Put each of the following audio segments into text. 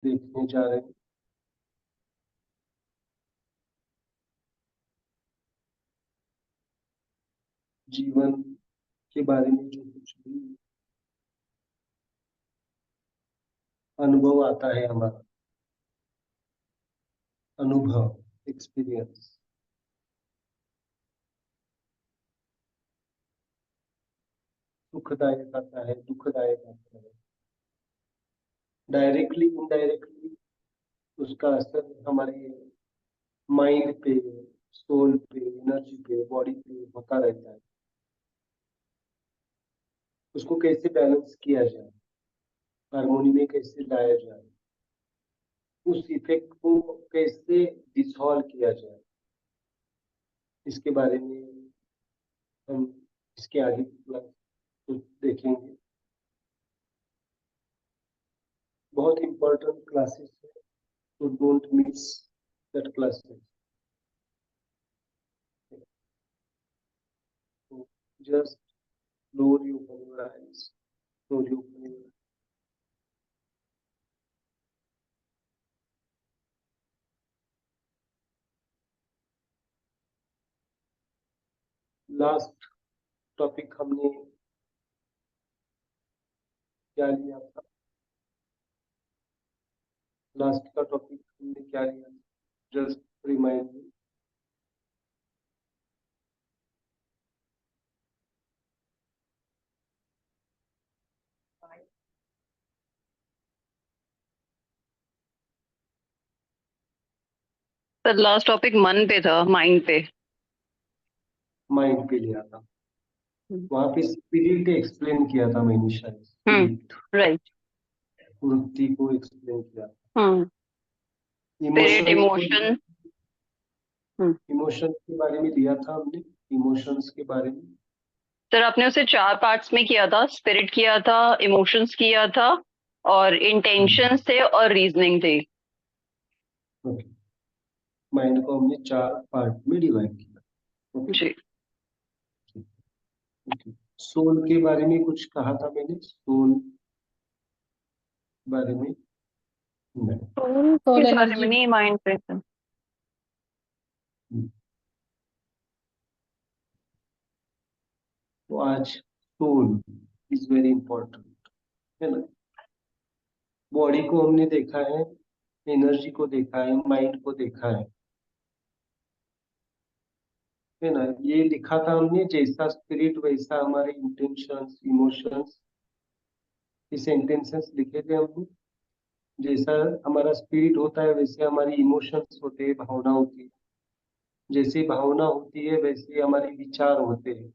देखने जा रहे हैं जीवन के बारे में जो कुछ भी अनुभव आता है, हमारा अनुभव, एक्सपीरियंस, सुखदायक आता है, दुखदायक आता है, डायरेक्टली इनडायरेक्टली उसका असर हमारे माइंड पे, सोल पे, एनर्जी पे, बॉडी पे होता रहता है। उसको कैसे बैलेंस किया जाए, हार्मोनी में कैसे लाया जाए, उस इफेक्ट को कैसे डिसॉल्व किया जाए, इसके बारे में हम इसके आगे की क्लास को देखेंगे। बहुत इंपॉर्टेंट क्लासेस है, तो don't miss that classes. So just slowly open your eyes, slowly open your eyes. Last topic हमने क्या लिया था? लास्ट का टॉपिक हमने क्या लिया था? Just remind me. Sir last topic मन पे था, माइंड पे। माइंड पे लिया था। वहां पे स्पिरिट एक्सप्लेन किया था मैंने, शायद स्पिरिट, राइट। वृत्ति को एक्सप्लेन किया था। स्पिरिट, इमोशन को, इमोशन। इमोशन के बारे में लिया था हमने, इमोशंस के बारे में। सर आपने उसे 4 पार्ट्स में किया था। स्पिरिट किया था, इमोशंस किया था, और इंटेंशंस थे, और रीजनिंग थी। ओके, माइंड को हमने 4 पार्ट में डिवाइड किया। ओके, जी। सोल के बारे में कुछ कहा था मैंने, सोल बारे में नहीं। किस बारे में नहीं, माइंड पे सर। तो आज सोल इज वेरी इंपॉर्टेंट, है ना। बॉडी को हमने देखा है, एनर्जी को देखा है, माइंड को देखा है ना। ये लिखा था हमने, जैसा स्पिरिट वैसा हमारे इंटेंशंस, इमोशंस। इस इंटेंशंस लिखे थे हमने। जैसा हमारा स्पिरिट होता है वैसे हमारी इमोशंस होते हैं, भावना होती है। जैसे भावना होती है वैसे हमारे विचार होते हैं,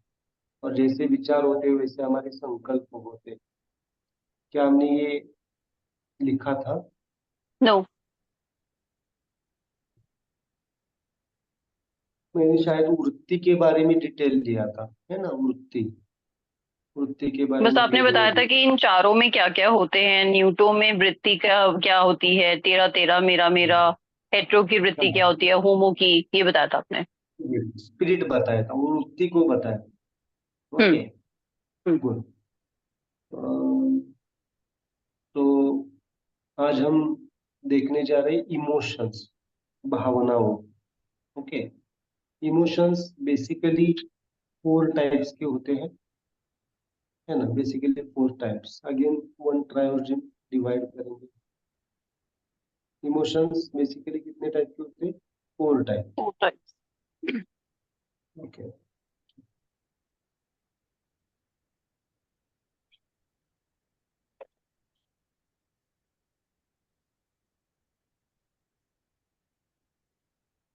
और जैसे विचार होते हैं वैसे हमारे संकल्प होते हैं। क्या हमने ये लिखा था? नो। मैंने शायद वृत्ति के बारे में डिटेल दिया था, है ना। वृत्ति, वृत्ति के बारे बस में आपने बताया था कि इन चारों में क्या क्या होते हैं। न्यूटो में वृत्ति क्या क्या होती है, तेरा तेरा, मेरा मेरा। हेट्रो की वृत्ति क्या होती है, होमो की, ये बताया था आपने। स्पिरिट बताया था, वो वृत्ति को बताया। हम्म। ओके, हम्म। गुड। तो आज हम देखने जा रहे हैं इमोशंस, भावनाओं। ओके, इमोशंस बेसिकली 4 टाइप्स के होते हैं, है ना। Basically 4 types, again one try और डिवाइड करेंगे। इमोशंस बेसिकली कितने टाइप के होते हैं? 4 टाइप। होता है। ओके,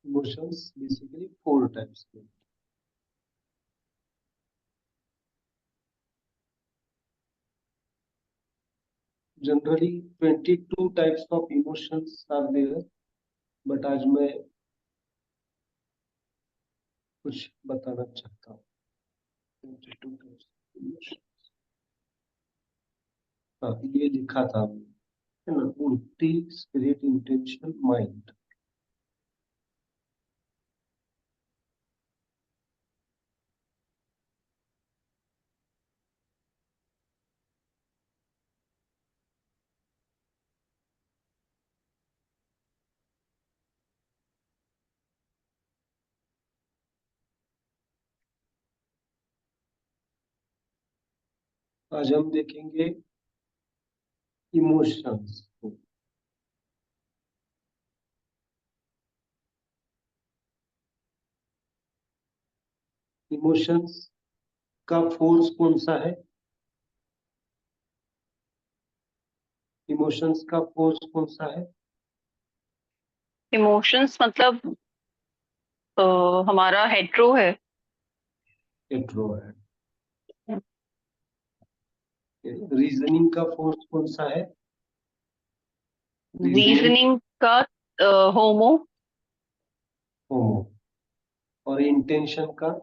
इमोशंस बेसिकली 4 टाइप्स के। Generally 22 types of emotions are there, but आज मैं कुछ बताना चाहता हूँ। 22 टाइप्स ऑफ इमोशन, हाँ ये लिखा था हमने, है ना। वृत्ति, स्पिरिट, इंटेंशन, माइंड। आज हम देखेंगे इमोशंस को। इमोशंस का फोर्स कौन सा है? इमोशंस का फोर्स कौन सा है? इमोशंस मतलब हमारा हेट्रो है। हेट्रो है। रीजनिंग का फोर्स कौन सा है? रीजनिंग रीजनिंग का होमो। होमो। और इंटेंशन का?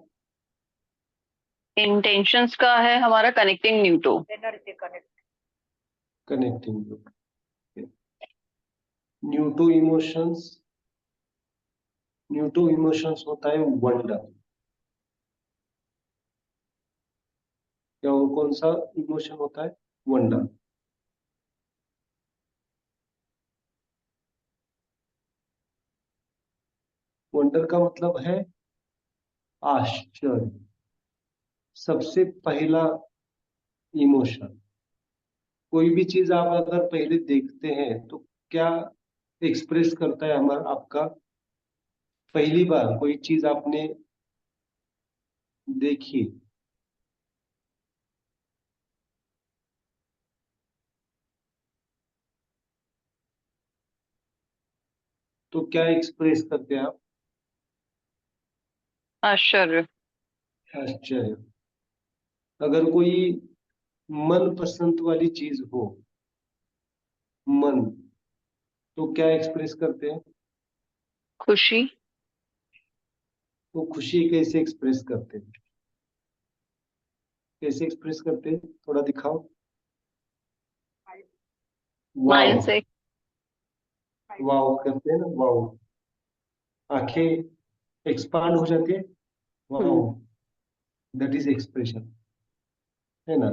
इंटेंशंस का है हमारा कनेक्टिंग न्यूटो। Connecting group. न्यूटो इमोशंस। न्यूटो इमोशंस होता है वंडर। या वो कौन सा इमोशन होता है? वंडर। वंडर का मतलब है आश्चर्य। सबसे पहला इमोशन। कोई भी चीज आप अगर पहले देखते हैं तो क्या एक्सप्रेस करता है हमारा आपका? पहली बार कोई चीज आपने देखी तो क्या एक्सप्रेस करते हैं आप? आश्चर्य। आश्चर्य। अगर कोई मन पसंद वाली चीज हो, मन, तो क्या एक्सप्रेस करते हैं? खुशी। वो खुशी कैसे एक्सप्रेस करते हैं? कैसे एक्सप्रेस करते हैं, थोड़ा दिखाओ। वाओ। स्माइल से। वाओ करते हैं ना, वाओ। आंखें एक्सपांड हो जाती है। Wow. Hmm. That is expression, है ना?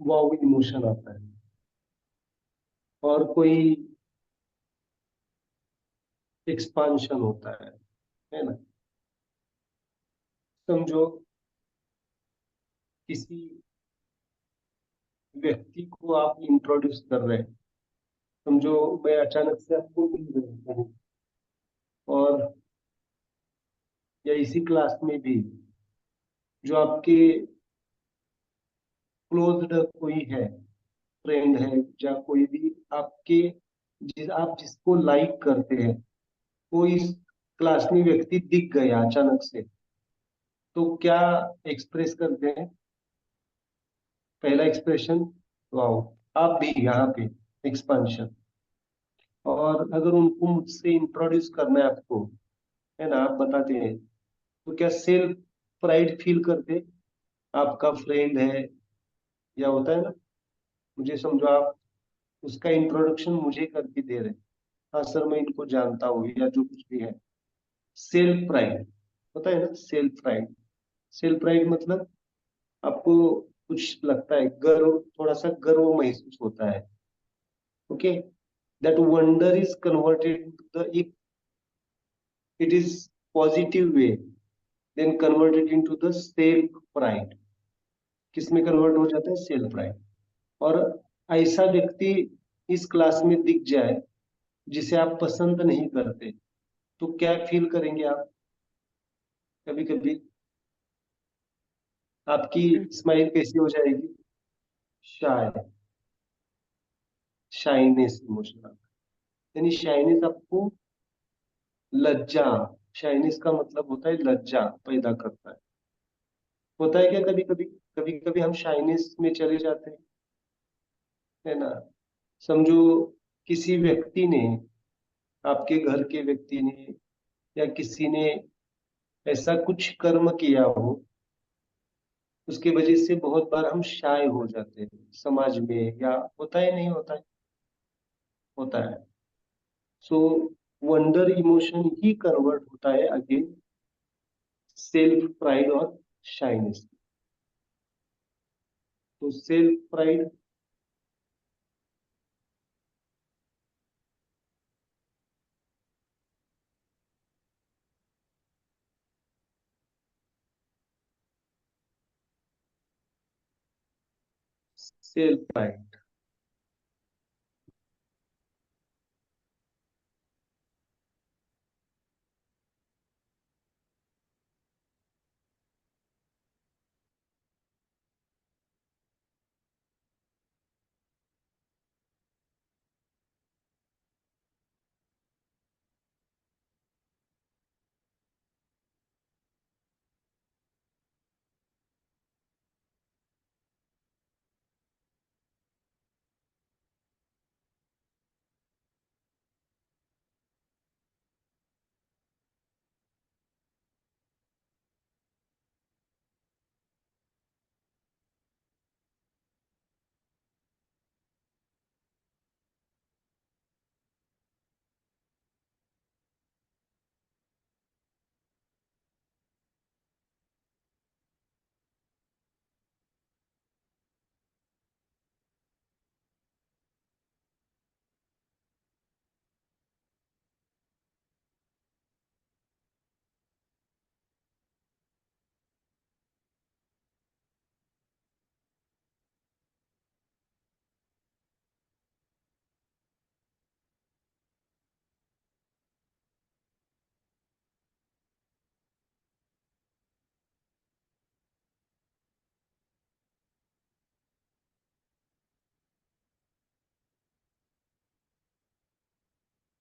वाओ इमोशन आता है। और कोई एक्सपांशन होता है ना? समझो किसी व्यक्ति को आप इंट्रोड्यूस कर रहे हैं। समझो मैं अचानक से आपको मिल रहा हूँ, और या इसी क्लास में भी जो आपके क्लोज्ड कोई है, फ्रेंड है, या कोई भी आपके आप जिसको लाइक करते हैं, वो इस क्लास में व्यक्ति दिख गया अचानक से, तो क्या एक्सप्रेस करते हैं? पहला एक्सप्रेशन वाओ। आप भी यहाँ पे एक्सपांशन। और अगर उनको मुझसे इंट्रोड्यूस करना है आपको, है ना, आप बताते हैं, तो क्या सेल्फ प्राइड फील करते? आपका फ्रेंड है, या होता है ना, मुझे समझो आप उसका इंट्रोडक्शन मुझे करके दे रहे हैं, हाँ सर मैं इनको जानता हूँ, या जो कुछ भी है। सेल्फ प्राइड होता है ना, सेल्फ प्राइड। सेल्फ प्राइड मतलब आपको कुछ लगता है, गर्व, थोड़ा सा गर्व महसूस होता है। Okay, that wonder is converted the, if it is positive way, then converted into the self pride. किसमें कन्वर्ट हो जाता है? Self pride. और ऐसा व्यक्ति इस क्लास में दिख जाए जिसे आप पसंद नहीं करते, तो क्या फील करेंगे आप? कभी कभी आपकी हम्म। स्माइल कैसी हो जाएगी? शाय, शाइनेस इमोशन। यानी शाइनेस आपको लज्जा, शाइनेस का मतलब होता है लज्जा पैदा करता है। होता है क्या कभी कभी? कभी कभी हम शाइनेस में चले जाते हैं, है ना? समझो किसी व्यक्ति ने, आपके घर के व्यक्ति ने, या किसी ने ऐसा कुछ कर्म किया हो, उसके वजह से बहुत बार हम शाय हो जाते हैं समाज में, या होता है नहीं होता है? होता है। सो वंडर इमोशन ही कन्वर्ट होता है अगेन सेल्फ प्राइड और शाइनेस। तो self pride self pride.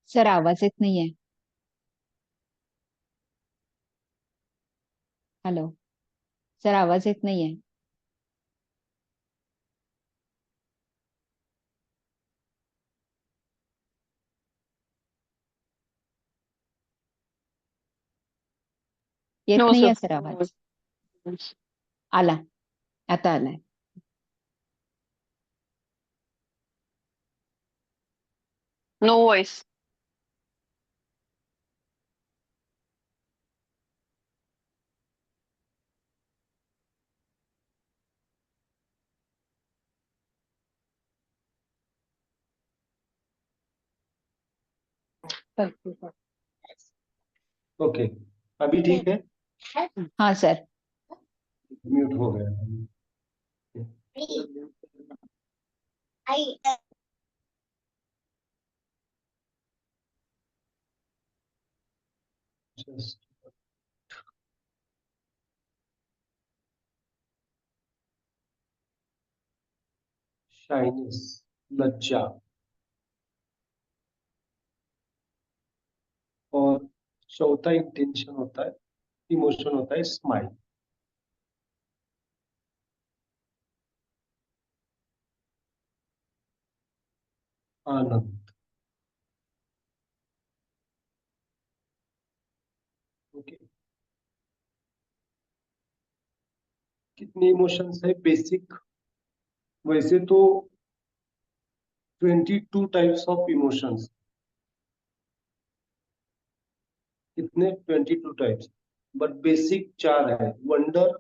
Sir आवाज येत नाहीये. हॅलो सर, आवाज येत नाहीये. येत नो नाहीये सर. सर आवाज. आला, आता आलाय. No voice. ओके, अभी ठीक है? हाँ सर. म्यूट हो गया। Just शाइनेस, लज्जा, और चौथा इंटेंशन होता है, इमोशन होता है स्माइल। आनंद। ओके, कितने इमोशंस है बेसिक? वैसे तो 22 टाइप्स ऑफ इमोशंस। कितने? 22 टाइप्स, बट बेसिक चार है: वंडर,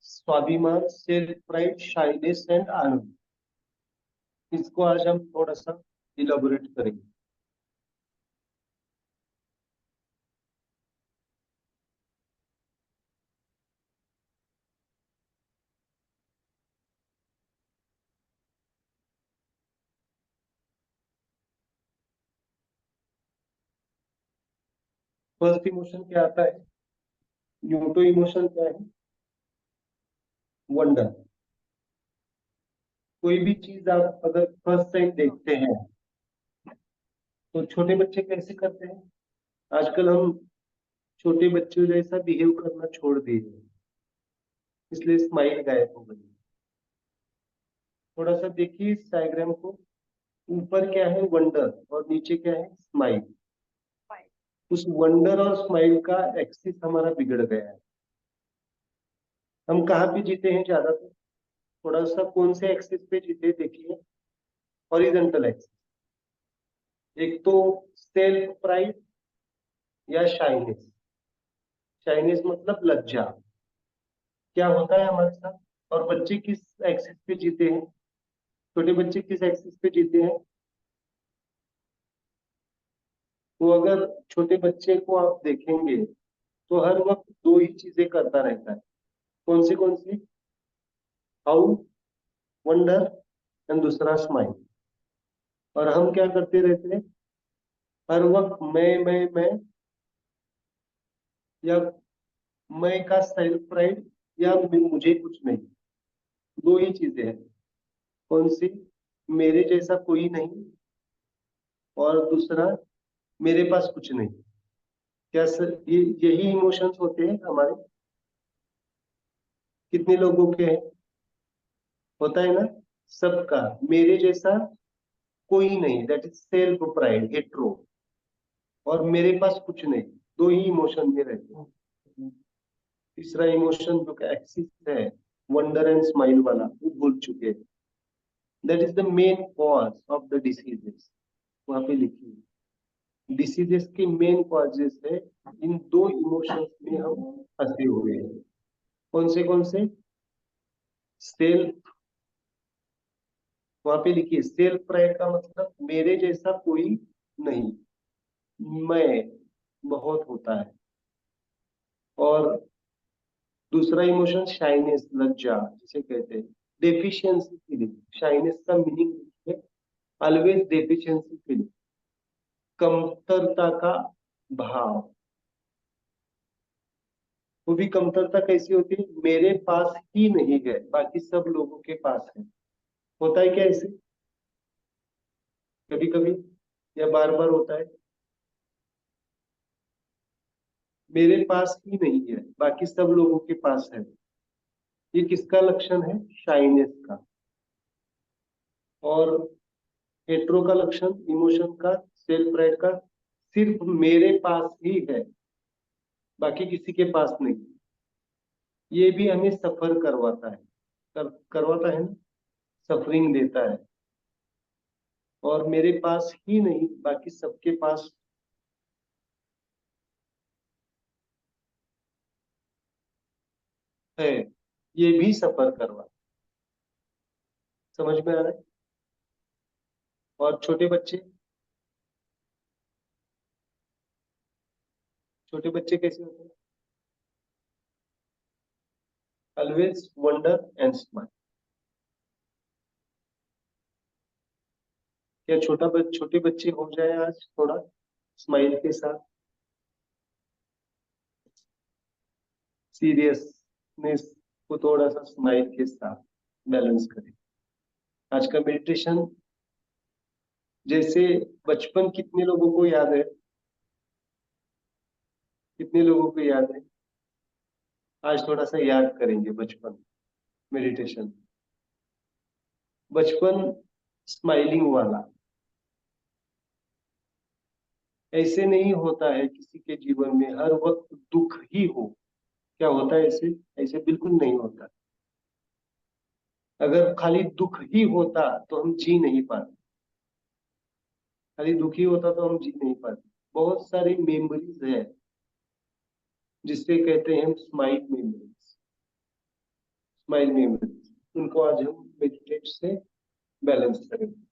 स्वाभिमान, सेल्फ प्राइड, शाइनेस एंड आनंद। इसको आज हम थोड़ा सा इलाबोरेट करेंगे। फर्स्ट इमोशन क्या आता है? न्यूटो इमोशन क्या है? वंडर। कोई भी चीज आप अगर फर्स्ट टाइम देखते हैं तो छोटे बच्चे कैसे करते हैं? आजकल हम छोटे बच्चों जैसा बिहेव करना छोड़ दिए हैं, इसलिए स्माइल गायब हो गई। थोड़ा सा देखिए इस डायग्राम को। ऊपर क्या है? वंडर, और नीचे क्या है? स्माइल। उस वंडर और स्माइल का एक्सिस हमारा बिगड़ गया है। हम कहाँ पे जीते हैं ज्यादातर? थोड़ा सा कौन से एक्सिस पे जीते देखिए। Horizontal axis. एक तो सेल्फ प्राइड या शाइनेस। शाइनेस मतलब लज्जा। क्या होता है हमारे साथ? और बच्चे किस एक्सिस पे जीते हैं? छोटे बच्चे किस एक्सिस पे जीते हैं? तो अगर छोटे बच्चे को आप देखेंगे तो हर वक्त दो ही चीजें करता रहता है। कौन सी? हाउ वंडर एंड दूसरा स्माइल। और हम क्या करते रहते हैं हर वक्त मैं, या मैं का सेल्फ प्राइड, या मुझे कुछ नहीं। दो ही चीजें हैं। कौन सी? मेरे जैसा कोई नहीं, और दूसरा मेरे पास कुछ नहीं। क्या सर ये यही इमोशंस होते हैं हमारे? कितने लोगों के हैं? होता है ना सबका। मेरे जैसा कोई नहीं, that is self pride, hetero. और मेरे पास कुछ नहीं, दो ही इमोशन में रहते हैं। तीसरा इमोशन जो कि एक्सिस है, वंडर एंड स्माइल वाला, वो भूल चुके हैं। That is the main cause of the diseases. वहां पे लिखिए, डिसीजेस के मेन कॉजेस है इन दो इमोशंस में हम फंसे हुए हैं। कौन से? सेल्फ, वहां पे लिखिए सेल्फ प्राइड का मतलब मेरे जैसा कोई नहीं, मैं बहुत होता है। और दूसरा इमोशन शाइनेस, लज्जा जिसे कहते हैं, डेफिशिएंसी फीलिंग। शाइनेस का मीनिंग है ऑलवेज डेफिशिएंसी फीलिंग, कमतरता का भाव। वो भी कमतरता कैसी होती है? मेरे पास ही नहीं है, बाकी सब लोगों के पास है। होता है क्या ऐसे? कभी कभी या बार बार होता है? मेरे पास ही नहीं है, बाकी सब लोगों के पास है। ये किसका लक्षण है? शाइनेस का। और हेट्रो का लक्षण, इमोशन का, सेल्फ प्राइड का, सिर्फ मेरे पास ही है, बाकी किसी के पास नहीं। ये भी हमें सफर करवाता है, करवाता है ना, सफरिंग देता है। और मेरे पास ही नहीं, बाकी सबके पास है, ये भी सफर करवाता। समझ में आ रहा है? और छोटे बच्चे कैसे होते हैं? Always wonder and smile. क्या छोटे बच्चे हो जाए आज थोड़ा स्माइल के साथ? सीरियसनेस को थोड़ा सा स्माइल के साथ बैलेंस करें। आज का मेडिटेशन जैसे, बचपन कितने लोगों को याद है? कितने लोगों को याद है? आज थोड़ा सा याद करेंगे बचपन, मेडिटेशन। बचपन स्माइलिंग वाला। ऐसे नहीं होता है किसी के जीवन में हर वक्त दुख ही हो। क्या होता है ऐसे? ऐसे बिल्कुल नहीं होता। अगर खाली दुख ही होता तो हम जी नहीं पाते। खाली दुखी होता तो हम जी नहीं पाते। बहुत सारी मेमोरीज है जिससे कहते हैं हम स्माइल मेमोरीज। स्माइल मेमोरीज, उनको आज हम मेडिटेट से बैलेंस करेंगे।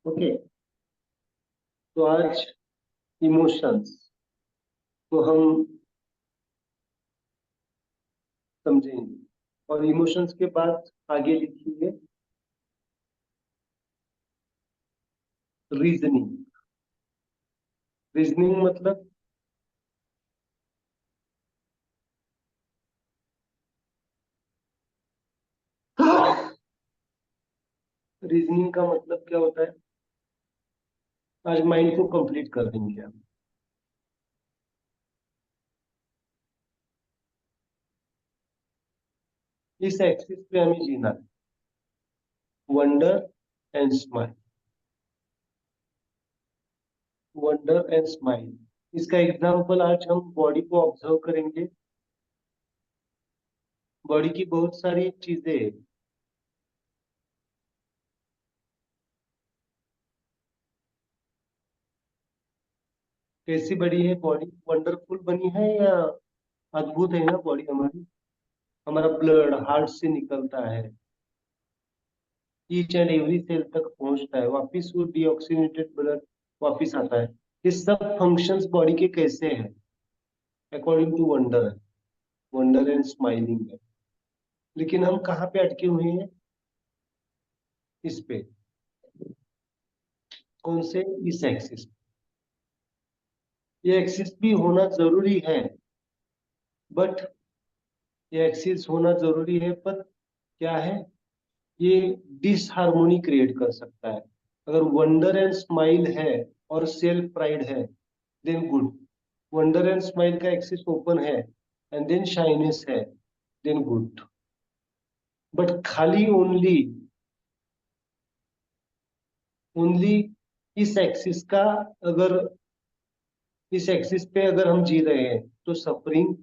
ओके, तो आज इमोशंस को हम समझेंगे। और इमोशंस के बाद आगे लिखिए रीजनिंग। रीजनिंग मतलब रीजनिंग का मतलब क्या होता है? आज माइंड को कंप्लीट कर देंगे हम। इस एक्सिस पे हमें जीना है, wonder and smile. Wonder and smile, इसका एग्जांपल आज हम बॉडी को ऑब्जर्व करेंगे। बॉडी की बहुत सारी चीजें हैं। कैसी बड़ी है बॉडी? वंडरफुल बनी है या अद्भुत है ना बॉडी हमारी? हमारा ब्लड हार्ट से निकलता है, ईच एंड एवरी सेल तक पहुंचता है, वापिस वो डीऑक्सीनेटेड ब्लड वापिस आता है। ये सब फंक्शंस बॉडी के कैसे हैं? अकॉर्डिंग टू वंडर है। वंडर एंड स्माइलिंग है। लेकिन हम कहाँ पे अटके हुए हैं? इस पे, कौन से, इस एक्सिस। ये एक्सिस भी होना जरूरी है, बट ये एक्सिस होना जरूरी है, पर क्या है, ये डिसहार्मोनी क्रिएट कर सकता है। अगर वंडर एंड स्माइल है और सेल्फ प्राइड है, then good. Wonder and smile का एक्सिस ओपन है एंड देन शाइनेस है, देन गुड। बट खाली ओनली ओनली इस एक्सिस का, अगर इस एक्सिस पे अगर हम जी रहे हैं तो सफरिंग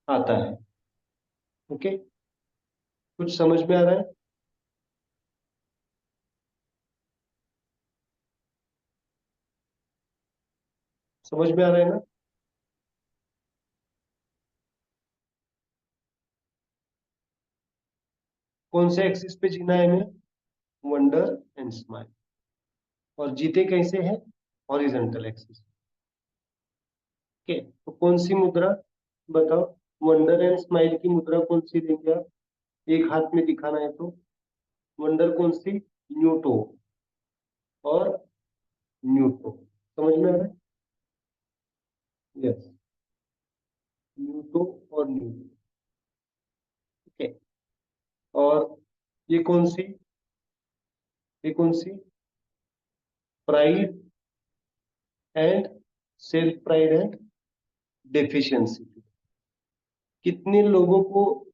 आता है। ओके, कुछ समझ में आ रहा है? समझ में आ रहा है ना? कौन से एक्सिस पे जीना है हमें? Wonder and smile. और जीते कैसे हैं? Horizontal axis. ओके, तो कौन सी मुद्रा बताओ? वंडर एंड स्माइल की मुद्रा कौन सी देंगे आप? एक हाथ में दिखाना है तो। वंडर कौन सी? न्यूटो और न्यूटो। समझ में आ रहा है? यस, न्यूटो और न्यूटो। ओके, और ये कौन सी, ये कौन सी? Pride and self pride and deficiency. कितने लोगों को,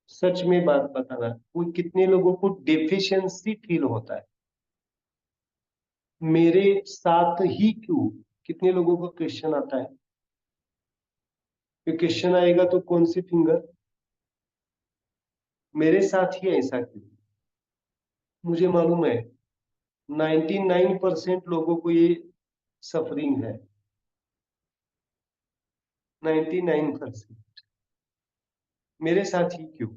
सच में बात बताना, वो कितने लोगों को डेफिशिएंसी फील होता है? मेरे साथ ही क्यों? कितने लोगों को क्वेश्चन आता है? क्वेश्चन आएगा तो कौन सी फिंगर? मेरे साथ ही ऐसा क्यों? मुझे मालूम है 99% लोगों को ये सफरिंग है। 99%। मेरे साथ ही क्यों?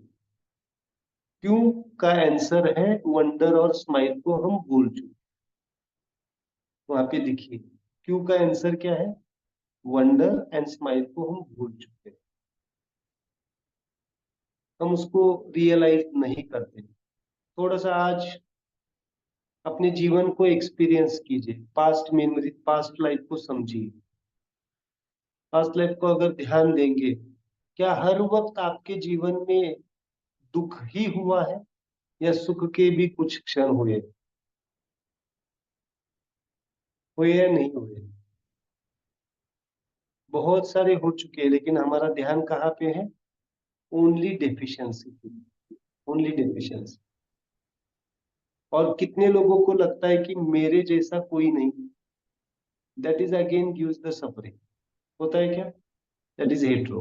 क्यों का आंसर है वंडर और स्माइल को हम भूल चुके। वहां पे देखिए, क्यों का आंसर क्या है? वंडर एंड स्माइल को हम भूल चुके। हम उसको रियलाइज नहीं करते। थोड़ा सा आज अपने जीवन को एक्सपीरियंस कीजिए, पास्ट मेमोरी, पास्ट लाइफ को समझिए। पास्ट लाइफ को अगर ध्यान देंगे, क्या हर वक्त आपके जीवन में दुख ही हुआ है या सुख के भी कुछ क्षण हुए? हुए या नहीं हुए? बहुत सारे हो चुके हैं, लेकिन हमारा ध्यान कहाँ पे है? ओनली डेफिशिएंसी पे, ओनली डेफिशिएंसी। और कितने लोगों को लगता है कि मेरे जैसा कोई नहीं? That is again gives the suffering. होता है क्या? That is hetero.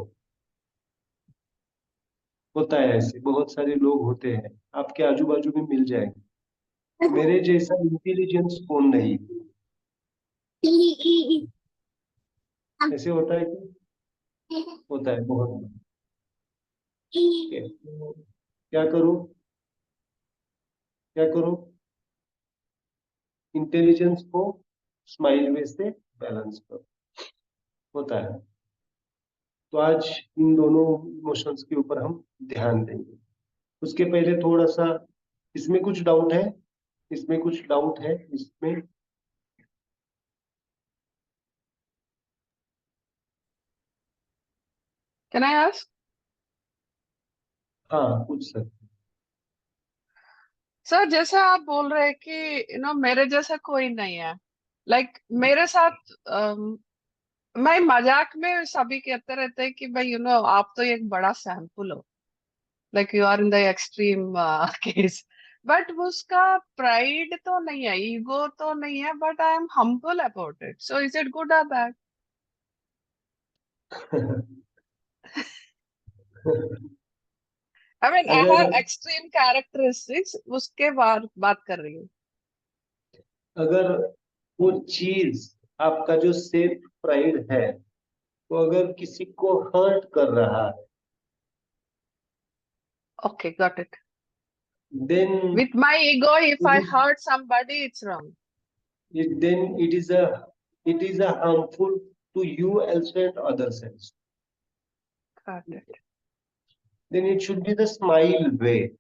होता है, ऐसे बहुत सारे लोग होते हैं, आपके आजू बाजू में मिल जाएंगे। मेरे जैसा इंटेलिजेंस कौन नहीं? ऐसे होता है कि होता है बहुत। ठीक है, तो क्या करूं? क्या करूं? इंटेलिजेंस को स्माइल वे से बैलेंस करो। होता है। तो आज इन दोनों इमोशंस के ऊपर हम ध्यान देंगे। उसके पहले थोड़ा सा, इसमें कुछ डाउट है? इसमें कुछ डाउट है इसमें? Can I ask? हाँ, पूछ सकते। सर जैसे आप बोल रहे हैं कि मेरे जैसा कोई नहीं है, लाइक मेरे साथ मैं मजाक में सभी कहते रहते हैं कि भाई आप तो एक बड़ा सैंपल हो, like you are in the extreme case. But उसका प्राइड तो नहीं है, ईगो तो नहीं है, but I am humble about it, so is it good और बैड? आई मीन आई अगर हैव एक्सट्रीम कैरेक्टरिस्टिक्स, उसके बात कर रही हूँ। अगर वो चीज, आपका जो सेल्फ प्राइड है, वो अगर किसी को हर्ट कर रहा है, okay, got it. then With my ego, if it I is, hurt somebody, it's wrong. then it is a harmful to you also and others also. Got it. Then it should be the smile way.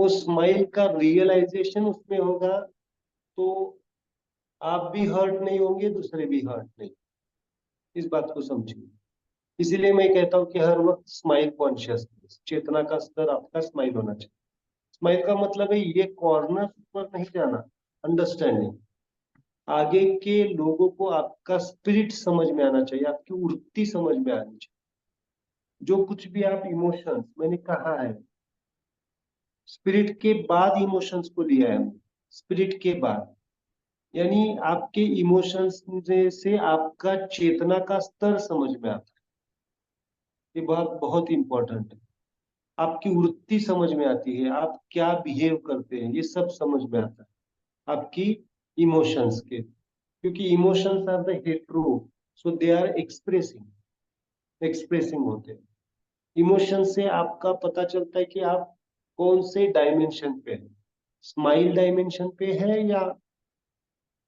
वो smile का realisation उसमें होगा तो आप भी hurt नहीं होंगे, दूसरे भी हर्ट नहीं। इस बात को समझिए। इसीलिए मैं कहता हूँ कि हर वक्त स्माइल कॉन्शियसनेस, चेतना का स्तर आपका स्माइल होना चाहिए। स्माइल का मतलब है ये कॉर्नर पर नहीं जाना, अंडरस्टैंडिंग। आगे के लोगों को आपका स्पिरिट समझ में आना चाहिए, आपकी वृत्ति समझ में आनी चाहिए। जो कुछ भी आप इमोशंस, मैंने कहा है स्पिरिट के बाद इमोशंस को लिया है हमने, स्पिरिट के बाद, यानी आपके इमोशंस से आपका चेतना का स्तर समझ में आता है। ये बात बहुत इंपॉर्टेंट है। आपकी वृत्ति समझ में आती है, आप क्या बिहेव करते हैं, ये सब समझ में आता है आपकी इमोशंस के, क्योंकि emotions are the hetero, so they are expressing होते हैं। इमोशन से आपका पता चलता है कि आप कौन से डायमेंशन पे है, स्माइल डायमेंशन पे है या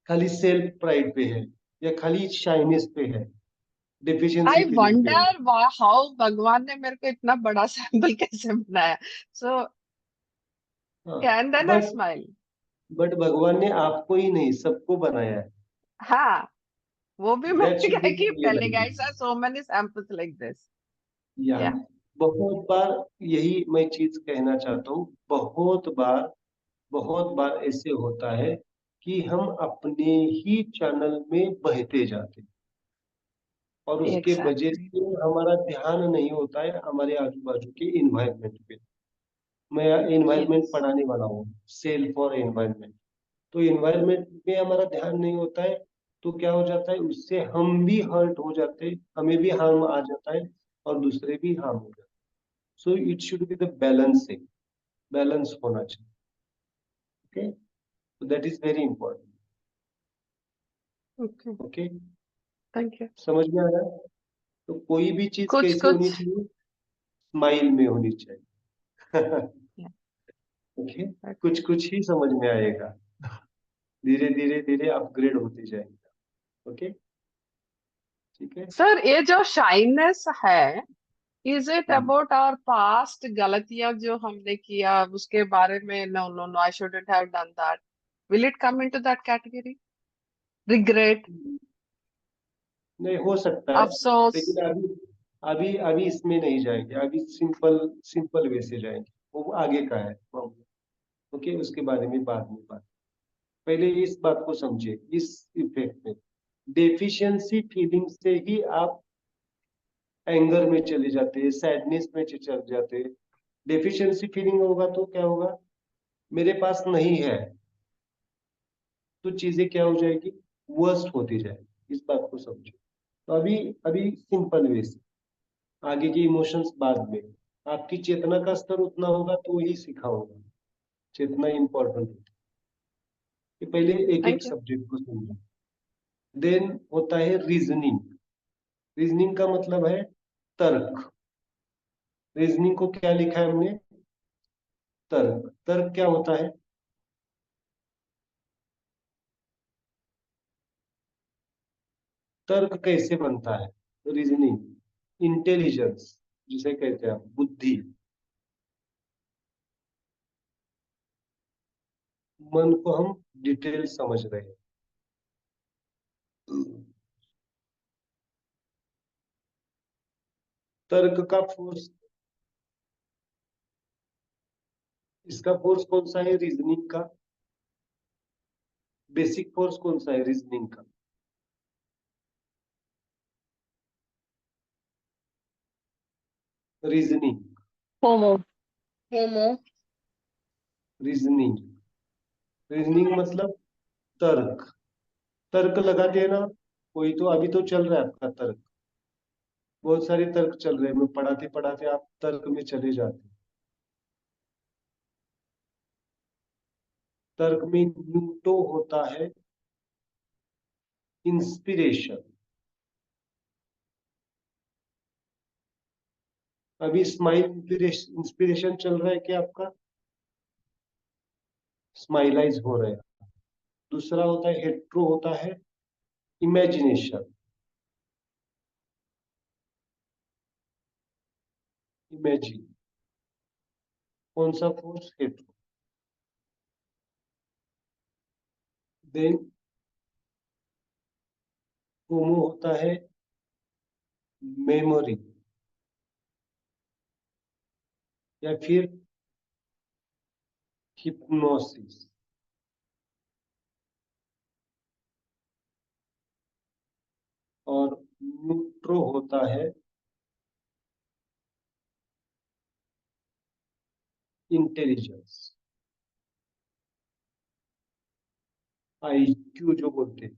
खाली सेल्फ प्राइड पे है या खाली शाइनेस पे है, आई डेफिशिएंसी फीलिंग पे है। वंडर हाउ भगवान ने मेरे को इतना बड़ा सैंपल कैसे बनाया। सो हाँ, can then I but smile. भगवान ने आपको ही नहीं सबको बनाया है। हाँ, वो भी दैट मैंने शुड कहा बी कि पहले realized. Guys are so many samples like this. या या बहुत बार यही मैं चीज कहना चाहता हूँ, बहुत बार ऐसे होता है कि हम अपने ही चैनल में बहते जाते हैं और उसके वजह एग्जैक्टली। से हमारा ध्यान नहीं होता है हमारे आजू बाजू के इन्वायरमेंट पे। मैं इन्वायरमेंट यस। पढ़ाने वाला हूँ, सेल्फ और एनवायरमेंट। तो इन्वायरमेंट में हमारा ध्यान नहीं होता है तो क्या हो जाता है, उससे हम भी हर्ट हो जाते हैं, हमें भी हार्म आ जाता है और दूसरे भी हार्म हो जाते हैं। So it should be the balancing, balance होना चाहिए। Okay, so that is very important. Okay, okay, thank you. समझ में आ रहा है? तो कोई भी चीज कुछ कैसे होनी कुछ। चाहिए, स्माइल में होनी चाहिए। ओके, कुछ कुछ ही समझ में आएगा, धीरे धीरे धीरे अपग्रेड होती जाएगी। ओके, ठीक है। सर ये जो शाइनेस है, is it hmm. About our past गलतियां जो हमने किया उसके बारे में? No no no, I shouldn't have done that. Will it come into that category? Regret, नहीं, हो सकता है, अफसोस? लेकिन अभी अभी अभी इसमें नहीं जाएंगे, अभी सिंपल सिंपल वे से जाएंगे, वो आगे का है। ओके, उसके बारे में बाद में बात। पहले इस बात को समझिए, इस इफेक्ट में डेफिशिएंसी फीलिंग से ही आप एंगर में चले जाते हैं, सैडनेस में चले जाते हैं। डेफिशिएंसी फीलिंग होगा तो क्या होगा, मेरे पास नहीं है, तो चीजें क्या हो जाएगी, वर्स्ट होती जाएगी। इस बात को समझो। तो अभी अभी सिंपल वे से, आगे के इमोशंस बाद में। आपकी चेतना का स्तर उतना होगा तो ही सीखा होगा, चेतना इंपॉर्टेंट है। कि पहले एक एक थैंक यू। सब्जेक्ट को समझो। देन होता है रीजनिंग। रीजनिंग का मतलब है तर्क। रीजनिंग को क्या लिखा है हमने, तर्क। तर्क क्या होता है, तर्क कैसे बनता है, रीजनिंग इंटेलिजेंस जिसे कहते हैं, बुद्धि, मन को हम डिटेल समझ रहे हैं। तर्क का फोर्स, इसका फोर्स कौन सा है, रीजनिंग का बेसिक फोर्स कौन सा है, रीजनिंग का? रीजनिंग, होमो। होमो। रीजनिंग, रीजनिंग मतलब तर्क। तर्क लगाते हैं ना, कोई तो अभी तो चल रहा है आपका तर्क, बहुत सारे तर्क चल रहे हैं, मैं पढ़ाते पढ़ाते आप तर्क में चले जाते हैं। तर्क में न्यूटो होता है इंस्पिरेशन। अभी स्माइल इंस्पिरेशन चल रहा है क्या आपका, स्माइलाइज हो रहा है। दूसरा होता है हेट्रो, होता है इमेजिनेशन। इमेजिन, कौन सा फोर्स, हेट्रो। देन होमो होता है मेमोरी या फिर हिप्नोसिस। और न्यूट्रो होता है इंटेलिजेंस, आईक्यू जो बोलते हैं।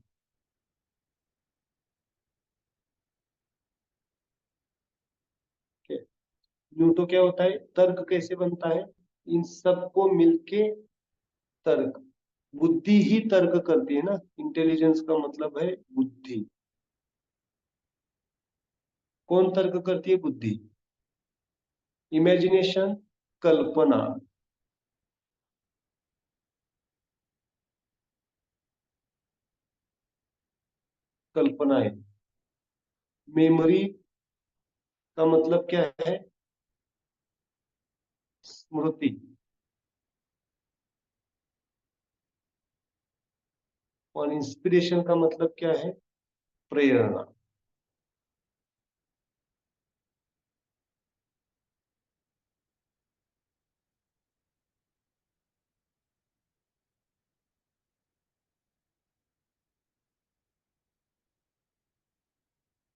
न्यूट्रो क्या होता है, तर्क कैसे बनता है, इन सबको मिलके तर्क, बुद्धि ही तर्क करती है ना, इंटेलिजेंस का मतलब है बुद्धि। कौन तर्क करती है, बुद्धि। इमेजिनेशन कल्पना, कल्पना है। मेमोरी का मतलब क्या है, स्मृति। और इंस्पिरेशन का मतलब क्या है, प्रेरणा।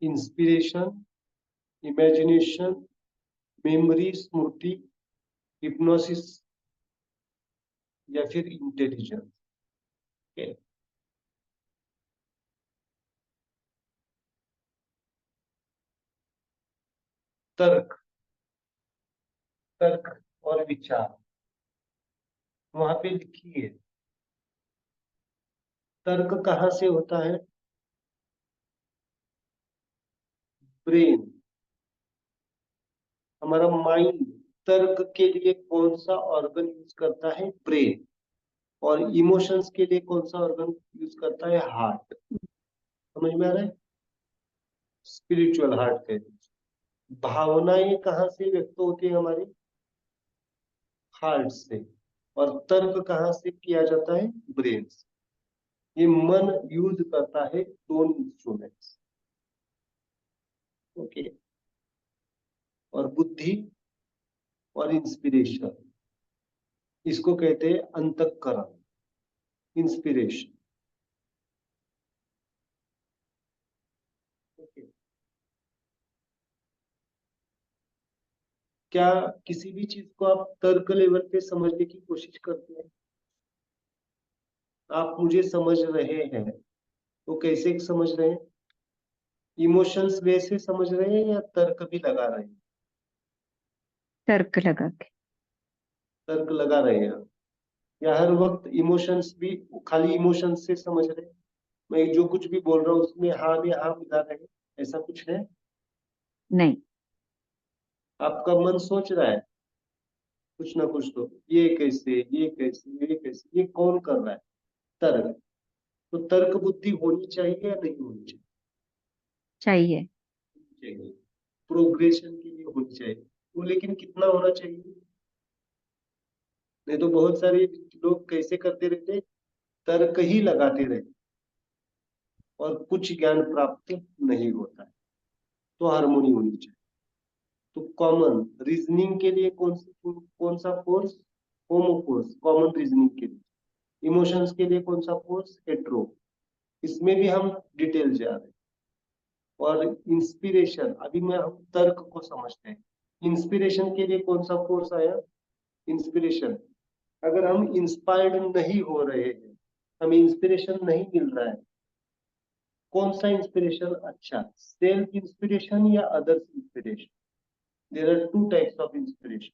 इंस्पिरेशन, इमेजिनेशन, मेमोरी, स्मृति, हिप्नोसिस या फिर इंटेलिजेंस। तर्क, तर्क और विचार वहां पे लिखिए। तर्क कहाँ से होता है, ब्रेन, हमारा माइंड। तर्क के लिए कौन सा ऑर्गन यूज करता है, ब्रेन। और इमोशंस के लिए कौन सा ऑर्गन यूज करता है, हार्ट। समझ में आ रहा है, स्पिरिचुअल हार्ट कहते हैं। भावनाएं कहाँ से व्यक्त होती है, हमारी हार्ट से। और तर्क कहाँ से किया जाता है, ब्रेन से। ये मन यूज करता है दोनों इंस्ट्रूमेंट्स। ओके। और बुद्धि और इंस्पिरेशन, इसको कहते हैं अंतःकरण, इंस्पिरेशन। ओके। क्या किसी भी चीज को आप तर्क लेवल पे समझने की कोशिश करते हैं, आप मुझे समझ रहे हैं तो कैसे समझ रहे हैं, इमोशंस वे से समझ रहे हैं या तर्क भी लगा रहे हैं, तर्क लगा के। तर्क लगा रहे हैं आप? या हर वक्त इमोशंस भी, खाली इमोशंस से समझ रहे हैं, मैं जो कुछ भी बोल रहा हूँ उसमें हाँ में हाँ मिला रहे हैं, ऐसा कुछ है। नहीं। आपका मन सोच रहा है कुछ ना कुछ, तो ये कैसे, ये कैसे, ये कैसे, ये कौन कर रहा है, तर्क। तो तर्क बुद्धि होनी चाहिए या नहीं होनी चाहिए, चाहिए। चाहिए। प्रोग्रेशन के लिए होनी चाहिए, वो लेकिन कितना होना चाहिए। नहीं तो बहुत सारे लोग कैसे करते रहते, तर्क ही लगाते रहते और कुछ ज्ञान प्राप्त नहीं होता है। तो हारमोनी होनी चाहिए। तो कॉमन रीजनिंग के लिए कौन सा फोर्स, होमो फोर्स, कॉमन रीजनिंग के लिए। इमोशंस के लिए कौन सा फोर्स, हेट्रो। इसमें भी हम डिटेल जा रहे हैं। और इंस्पिरेशन, अभी मैं हम तर्क को समझते हैं। इंस्पिरेशन के लिए कौन सा फोर्स आया, इंस्पिरेशन। अगर हम इंस्पायर्ड नहीं हो रहे हैं, हमें इंस्पिरेशन नहीं मिल रहा है, कौन सा इंस्पिरेशन अच्छा, सेल्फ इंस्पिरेशन या others inspiration. There are two types of inspiration,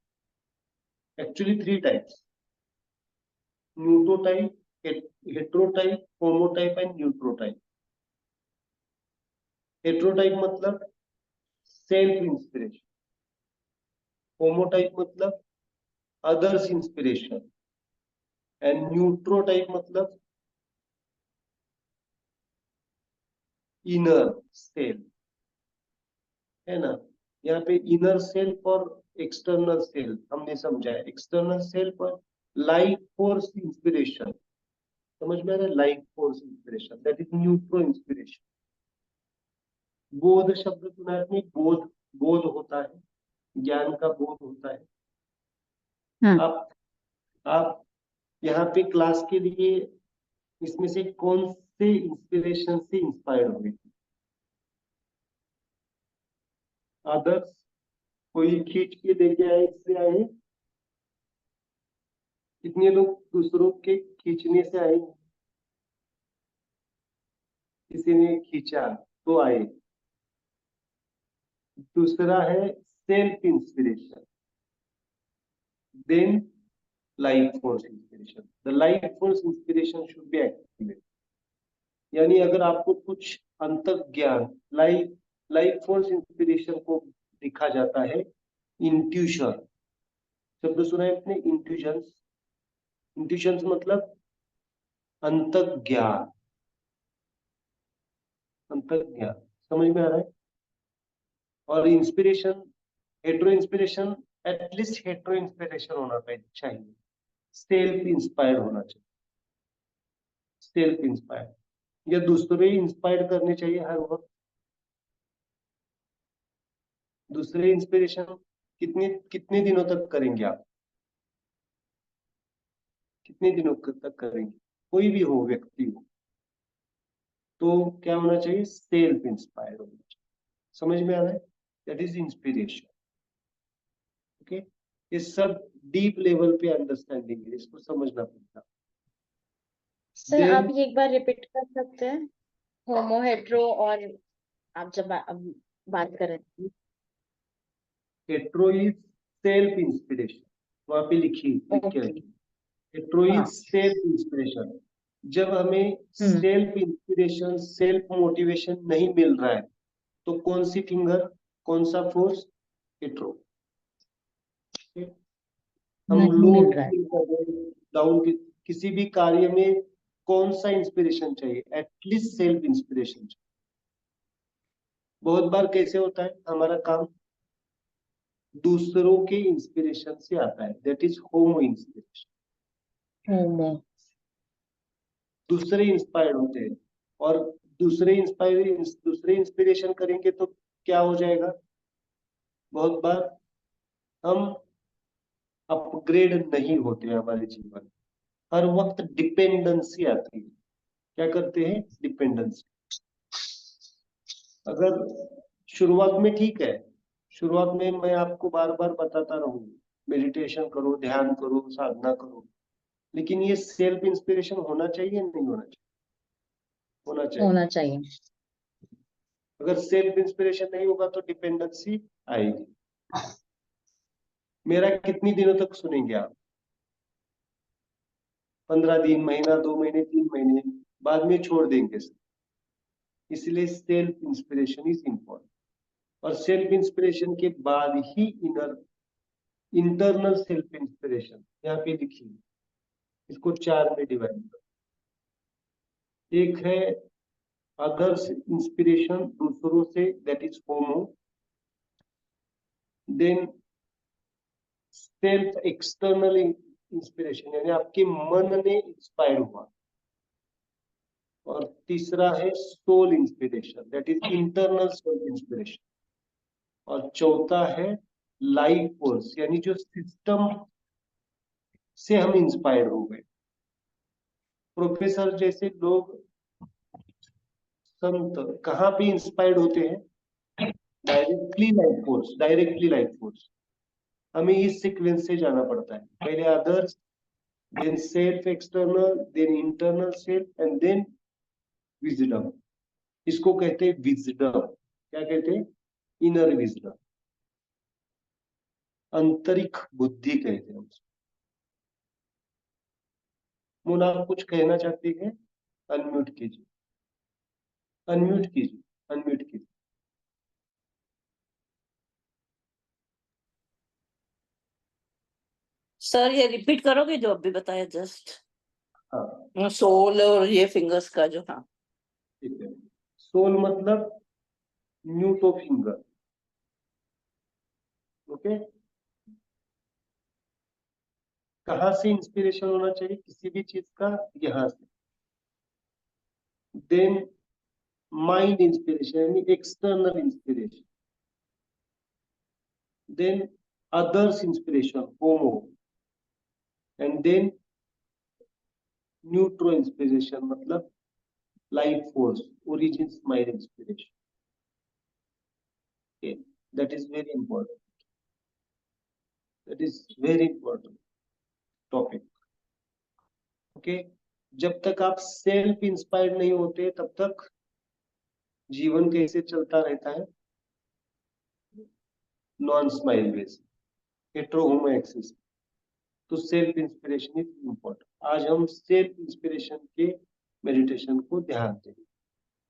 actually three types, न्यूटोटाइप, हेट्रोटाइप, होमोटाइप एंड न्यूट्रोटाइप। हेट्रोटाइप मतलब सेल्फ इंस्पिरेशन, होमोटाइप मतलब अदर्स इंस्पिरेशन, एंड न्यूट्रोटाइप मतलब इनर सेल्फ, है ना। यहाँ पे इनर सेल्फ और एक्सटर्नल सेल्फ हमने समझा है। एक्सटर्नल सेल्फ और लाइफ फोर्स इंस्पिरेशन, समझ में आ रहा है? Life force inspiration, that is न्यूट्रो इंस्पिरेशन। बोध शब्द सुना है आपने? बोध, बोध होता है, ज्ञान का बोध होता है। हाँ। आप यहाँ पे क्लास के लिए इसमें से कौन से इंस्पिरेशन से इंस्पायर हुए? अदर्स कोई खींच के लेके आए, इससे आए? कितने लोग दूसरों के खींचने से आए? किसी ने खींचा तो आए। दूसरा है self inspiration, then life force inspiration. The life force inspiration should be activated. यानी अगर आपको कुछ अंतः ज्ञान, लाइफ फोर्स इंस्पिरेशन को लिखा जाता है इंट्यूशन। शब्द सुना है आपने? इंट्यूशंस। इंट्यूशंस मतलब अंतः ज्ञान, अंतः ज्ञान। समझ में आ रहा है? और inspiration, hetero inspiration, at least hetero inspiration होना चाहिए, सेल्फ इंस्पायर्ड होना चाहिए, सेल्फ इंस्पायर्ड। या दूसरे इंस्पायर करने चाहिए हर वक्त। दूसरे इंस्पिरेशन कितने कितने दिनों तक करेंगे आप? कितने दिनों तक करेंगे? कोई भी हो, व्यक्ति हो, तो क्या होना चाहिए? सेल्फ इंस्पायर्ड होना चाहिए। समझ में आ रहा है? That is inspiration. ओके, ये सब डीप लेवल पे अंडरस्टैंडिंग है, इसको समझना पड़ता। सर आप देन ये एक बार रिपीट कर सकते हैं, होमो हेट्रो और आप जब बात कर रहे थे। हेट्रो इज सेल्फ इंस्पिरेशन, वहां पे लिख के ओके। रखिए। हेट्रो इज हाँ। Self inspiration. जब हमें सेल्फ इंस्पिरेशन, सेल्फ मोटिवेशन नहीं मिल रहा है, तो कौन सी फिंगर, कौन सा फोर्स? हेट्रो। हम नहीं लो मिल रहा है। फील कर रहे हैं, डाउन, किसी भी कार्य में कौन सा इंस्पिरेशन चाहिए? एटलीस्ट सेल्फ इंस्पिरेशन चाहिए। बहुत बार कैसे होता है हमारा काम? दूसरों के इंस्पिरेशन से आता है, दैट इज होमो इंस्पिरेशन। होमो। दूसरे इंस्पायर्ड होते हैं, और दूसरे इंस्पिरेशन करेंगे तो क्या हो जाएगा? बहुत बार हम अपग्रेड नहीं होते हमारे जीवन में। हर वक्त डिपेंडेंसी आती है। क्या करते हैं? डिपेंडेंसी। अगर शुरुआत में ठीक है, शुरुआत में मैं आपको बार बार बताता रहूं, मेडिटेशन करो, ध्यान करो, साधना करो, लेकिन ये सेल्फ इंस्पिरेशन होना चाहिए, नहीं होना चाहिए? होना चाहिए। होना चाहिए। अगर सेल्फ इंस्पिरेशन नहीं होगा तो डिपेंडेंसी आएगी। मेरा कितनी दिनों तक सुनेंगे आप? 15 दिन, महीना, 2 महीने, 3 महीने, बाद में छोड़ देंगे। इसलिए सेल्फ इंस्पिरेशन इज इम्पोर्टेंट। और सेल्फ इंस्पिरेशन के बाद ही इंटरनल सेल्फ इंस्पिरेशन, यहाँ पे लिखिए, इसको 4 में डिवाइड करो। एक है अदर्स इंस्पिरेशन, दूसरों से, that is homo. Then self external inspiration, यानी आपके मन ने इंस्पायर हुआ। और तीसरा है soul inspiration, that is internal soul inspiration. और चौथा है लाइफ फोर्स, यानी जो सिस्टम से हम इंस्पायर हो गए। प्रोफेसर जैसे लोग, संत कहाँ पे इंस्पायर्ड होते हैं? Directly life force, directly life force. हमें इस सीक्वेंस से जाना पड़ता है, पहले others, then self external, then internal self, and then wisdom. इसको कहते हैं विजडम। क्या कहते हैं? इनर विजडम, आंतरिक बुद्धि कहते हैं उसको। मोना, आप कुछ कहना चाहती है? अनम्यूट कीजिए, अनम्यूट कीजिए, अनम्यूट कीजिए। सर ये रिपीट करोगे जो अभी बताया जस्ट? हाँ सोल और ये फिंगर्स का जो, हाँ। ठीक है। सोल मतलब न्यूटो फिंगर। ओके, कहाँ से इंस्पिरेशन होना चाहिए किसी भी चीज का? यहाँ से। देन माइंड इंस्पिरेशन यानी external inspiration, then others inspiration homo, and then न्यूट्रो इंस्पिरेशन मतलब life force origins mind inspiration. Okay, that is very important. That is very important topic. Okay, जब तक आप सेल्फ इंस्पायर्ड नहीं होते तब तक जीवन कैसे चलता रहता है? नॉन स्माइल बेस, हेट्रो होमो एक्सिस. तो सेल्फ इंस्पिरेशन इज इम्पोर्टेंट. आज हम सेल्फ इंस्पिरेशन के मेडिटेशन को ध्यान देंगे.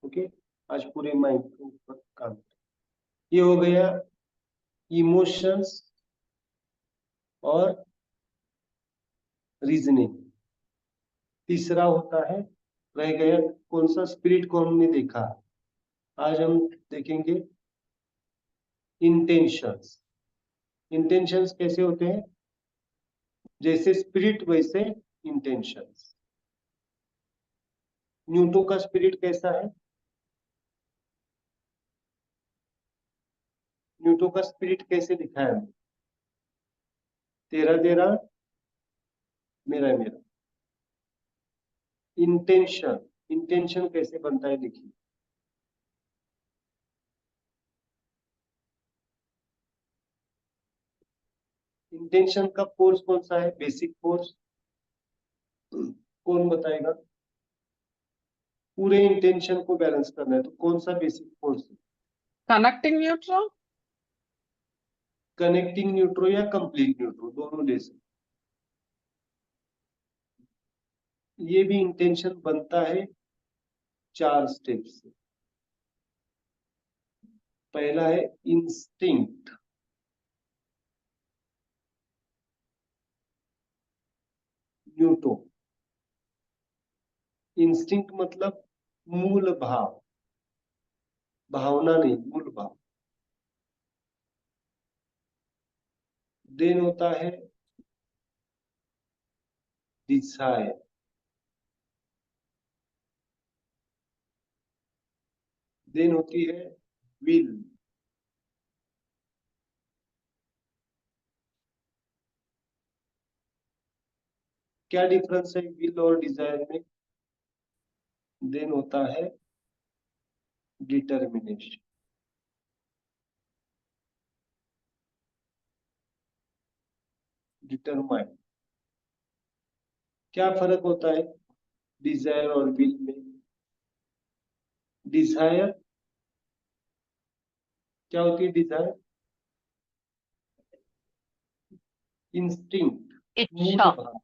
ओके, आज पूरे माइंड के ऊपर काम करें. ये हो गया इमोशंस और रीजनिंग. तीसरा होता है, रह गया कौन सा? स्पिरिट को हमने देखा. आज हम देखेंगे इंटेंशंस. इंटेंशंस कैसे होते हैं? जैसे स्पिरिट वैसे इंटेंशंस. न्यूटन का स्पिरिट कैसा है? न्यूटन का स्पिरिट कैसे दिखाया? तेरा तेरा मेरा मेरा. इंटेंशन, इंटेंशन कैसे बनता है देखिए. इंटेंशन का फोर्स कौन सा है? Basic force. कौन बताएगा? पूरे इंटेंशन को बैलेंस करना है तो कौन सा बेसिक फोर्स है? कनेक्टिंग न्यूट्रल, कनेक्टिंग न्यूट्रो या कंप्लीट न्यूट्रो, दोनों ले सकते. ये भी इंटेंशन बनता है 4 स्टेप से. पहला है इंस्टिंक्ट. न्यूटो. इंस्टिंक्ट मतलब मूल भाव, भावना नहीं, मूल भाव. देन होता है डिजायर. देन होती है विल. क्या डिफरेंस है विल और डिजायर में? देन होता है डिटर्मिनेशन. डिटरमाइन. क्या फर्क होता है डिजायर और विल में? डिजायर क्या होती है? डिजायर इंस्टिंक्ट, मूल इच्छा. भाव.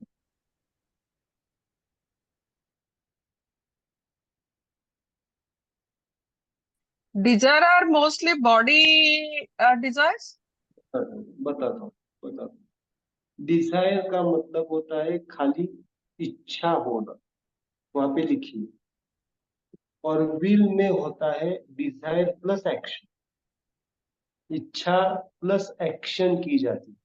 desire are mostly body desires. बताता हूँ. डिजायर का मतलब होता है खाली इच्छा होना, वहां पे लिखिए. और विल में होता है डिजायर प्लस एक्शन. इच्छा प्लस एक्शन की जाती है.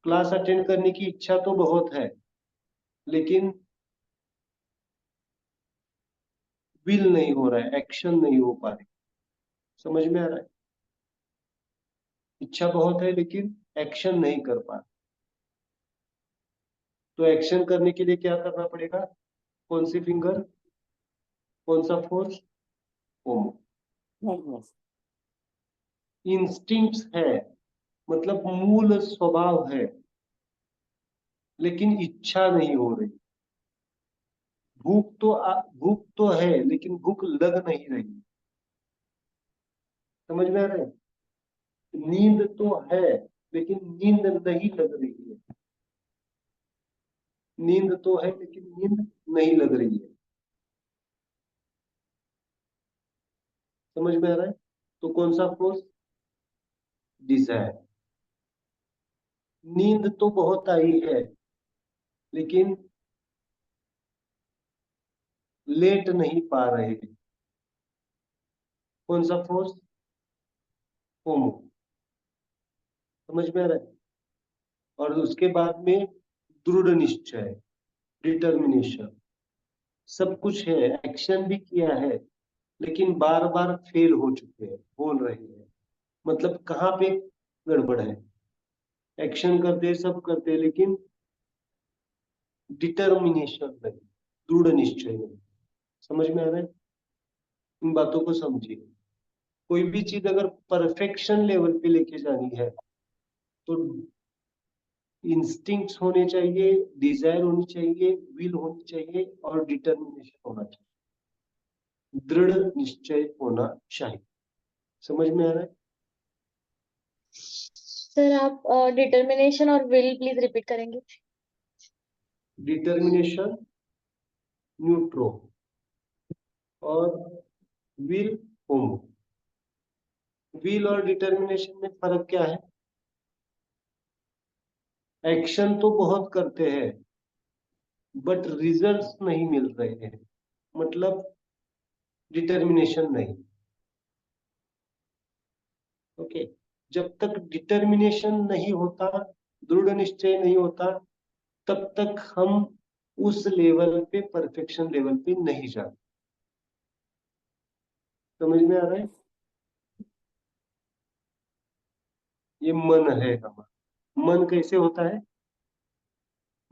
क्लास अटेंड करने की इच्छा तो बहुत है लेकिन विल नहीं हो रहा है, एक्शन नहीं हो पा रही. समझ में आ रहा है? इच्छा बहुत है लेकिन एक्शन नहीं कर पा रहे. तो एक्शन करने के लिए क्या करना पड़ेगा? कौन सी फिंगर, कौन सा फोर्स? होमो. होमो. इंस्टिंक्ट्स है मतलब मूल स्वभाव है लेकिन इच्छा नहीं हो रही. भूख तो है लेकिन भूख लग नहीं रही. समझ में आ रहा है? नींद तो है लेकिन नींद नहीं लग रही है. नींद तो है लेकिन नींद नहीं लग रही है. समझ में आ रहा है? तो कौन सा फोर्स? डिजायर. नींद तो बहुत आई है लेकिन लेट नहीं पा रहे हैं. कौन सा फोर्स? होमो. समझ में आ रहा है? और उसके बाद में दृढ़ निश्चय, डिटर्मिनेशन. सब कुछ है, एक्शन भी किया है, लेकिन बार बार फेल हो चुके हैं, बोल रहे हैं। मतलब कहाँ पे गड़बड़ है? एक्शन करते सब करते, लेकिन डिटर्मिनेशन नहीं, दृढ़ निश्चय नहीं। समझ में आ रहा है? इन बातों को समझिए। कोई भी चीज अगर परफेक्शन लेवल पे लेके जानी है तो इंस्टिंक्ट्स होने चाहिए, डिजायर होनी चाहिए, विल होनी चाहिए और डिटर्मिनेशन होना चाहिए, दृढ़ निश्चय होना चाहिए। समझ में आ रहा है? सर आप डिटर्मिनेशन और विल प्लीज रिपीट करेंगे? डिटर्मिनेशन न्यूट्रो और विल होमो। विल और डिटर्मिनेशन में फर्क क्या है? एक्शन तो बहुत करते हैं बट रिजल्ट्स नहीं मिल रहे हैं, मतलब डिटर्मिनेशन नहीं। ओके, जब तक डिटर्मिनेशन नहीं होता, दृढ़ निश्चय नहीं होता, तब तक हम उस लेवल पे, परफेक्शन लेवल पे नहीं जाते। समझ में आ रहा है? ये मन है हमारा। मन कैसे होता है?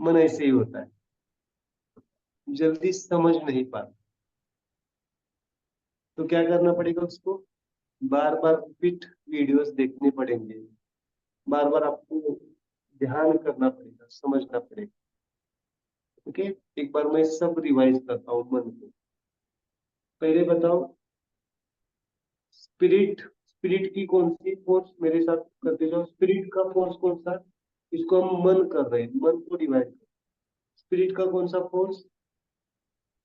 मन ऐसे ही होता है, जल्दी समझ नहीं पाता। तो क्या करना पड़ेगा उसको? बार बार रिपीट वीडियोस देखने पड़ेंगे, बार बार आपको ध्यान करना पड़ेगा, समझना पड़ेगा। ओके, एक बार मैं सब रिवाइज करता हूँ मन को। पहले बताओ, स्पिरिट, स्पिरिट की कौन सी फोर्स? मेरे साथ करते जाओ। स्पिरिट का फोर्स कौन सा? इसको हम मन कर रहे हैं, मन को डिवाइड कर। स्पिरिट का कौन सा फोर्स?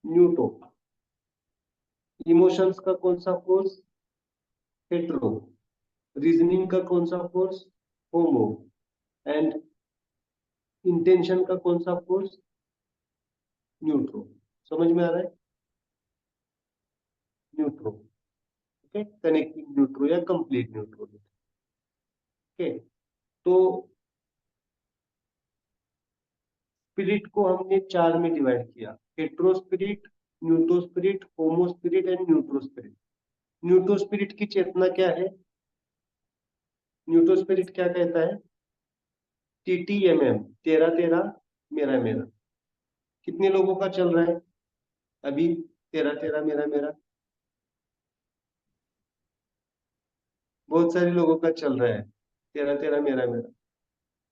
न्यूटो। इमोशंस का कौन सा फोर्स? हेट्रो। रीजनिंग का कौन सा फोर्स? होमो। एंड इंटेंशन का कौन सा फोर्स? न्यूट्रो। समझ में आ रहा है? न्यूट्रो। ओके, कनेक्टिंग न्यूट्रो या कंप्लीट न्यूट्रो। ओके, तो स्पिरिट को हमने चार में डिवाइड किया: हेट्रो स्पिरिट, न्यूट्रो स्पिरिट, होमो स्पिरिट एंड न्यूट्रो स्पिरिट। न्यूट्रो स्पिरिट की चेतना क्या है? न्यूट्रो स्पिरिट क्या कहता है? TTMM, तेरा तेरा मेरा मेरा। कितने लोगों का चल रहा है अभी तेरा तेरा मेरा मेरा? बहुत सारे लोगों का चल रहा है तेरा तेरा मेरा मेरा।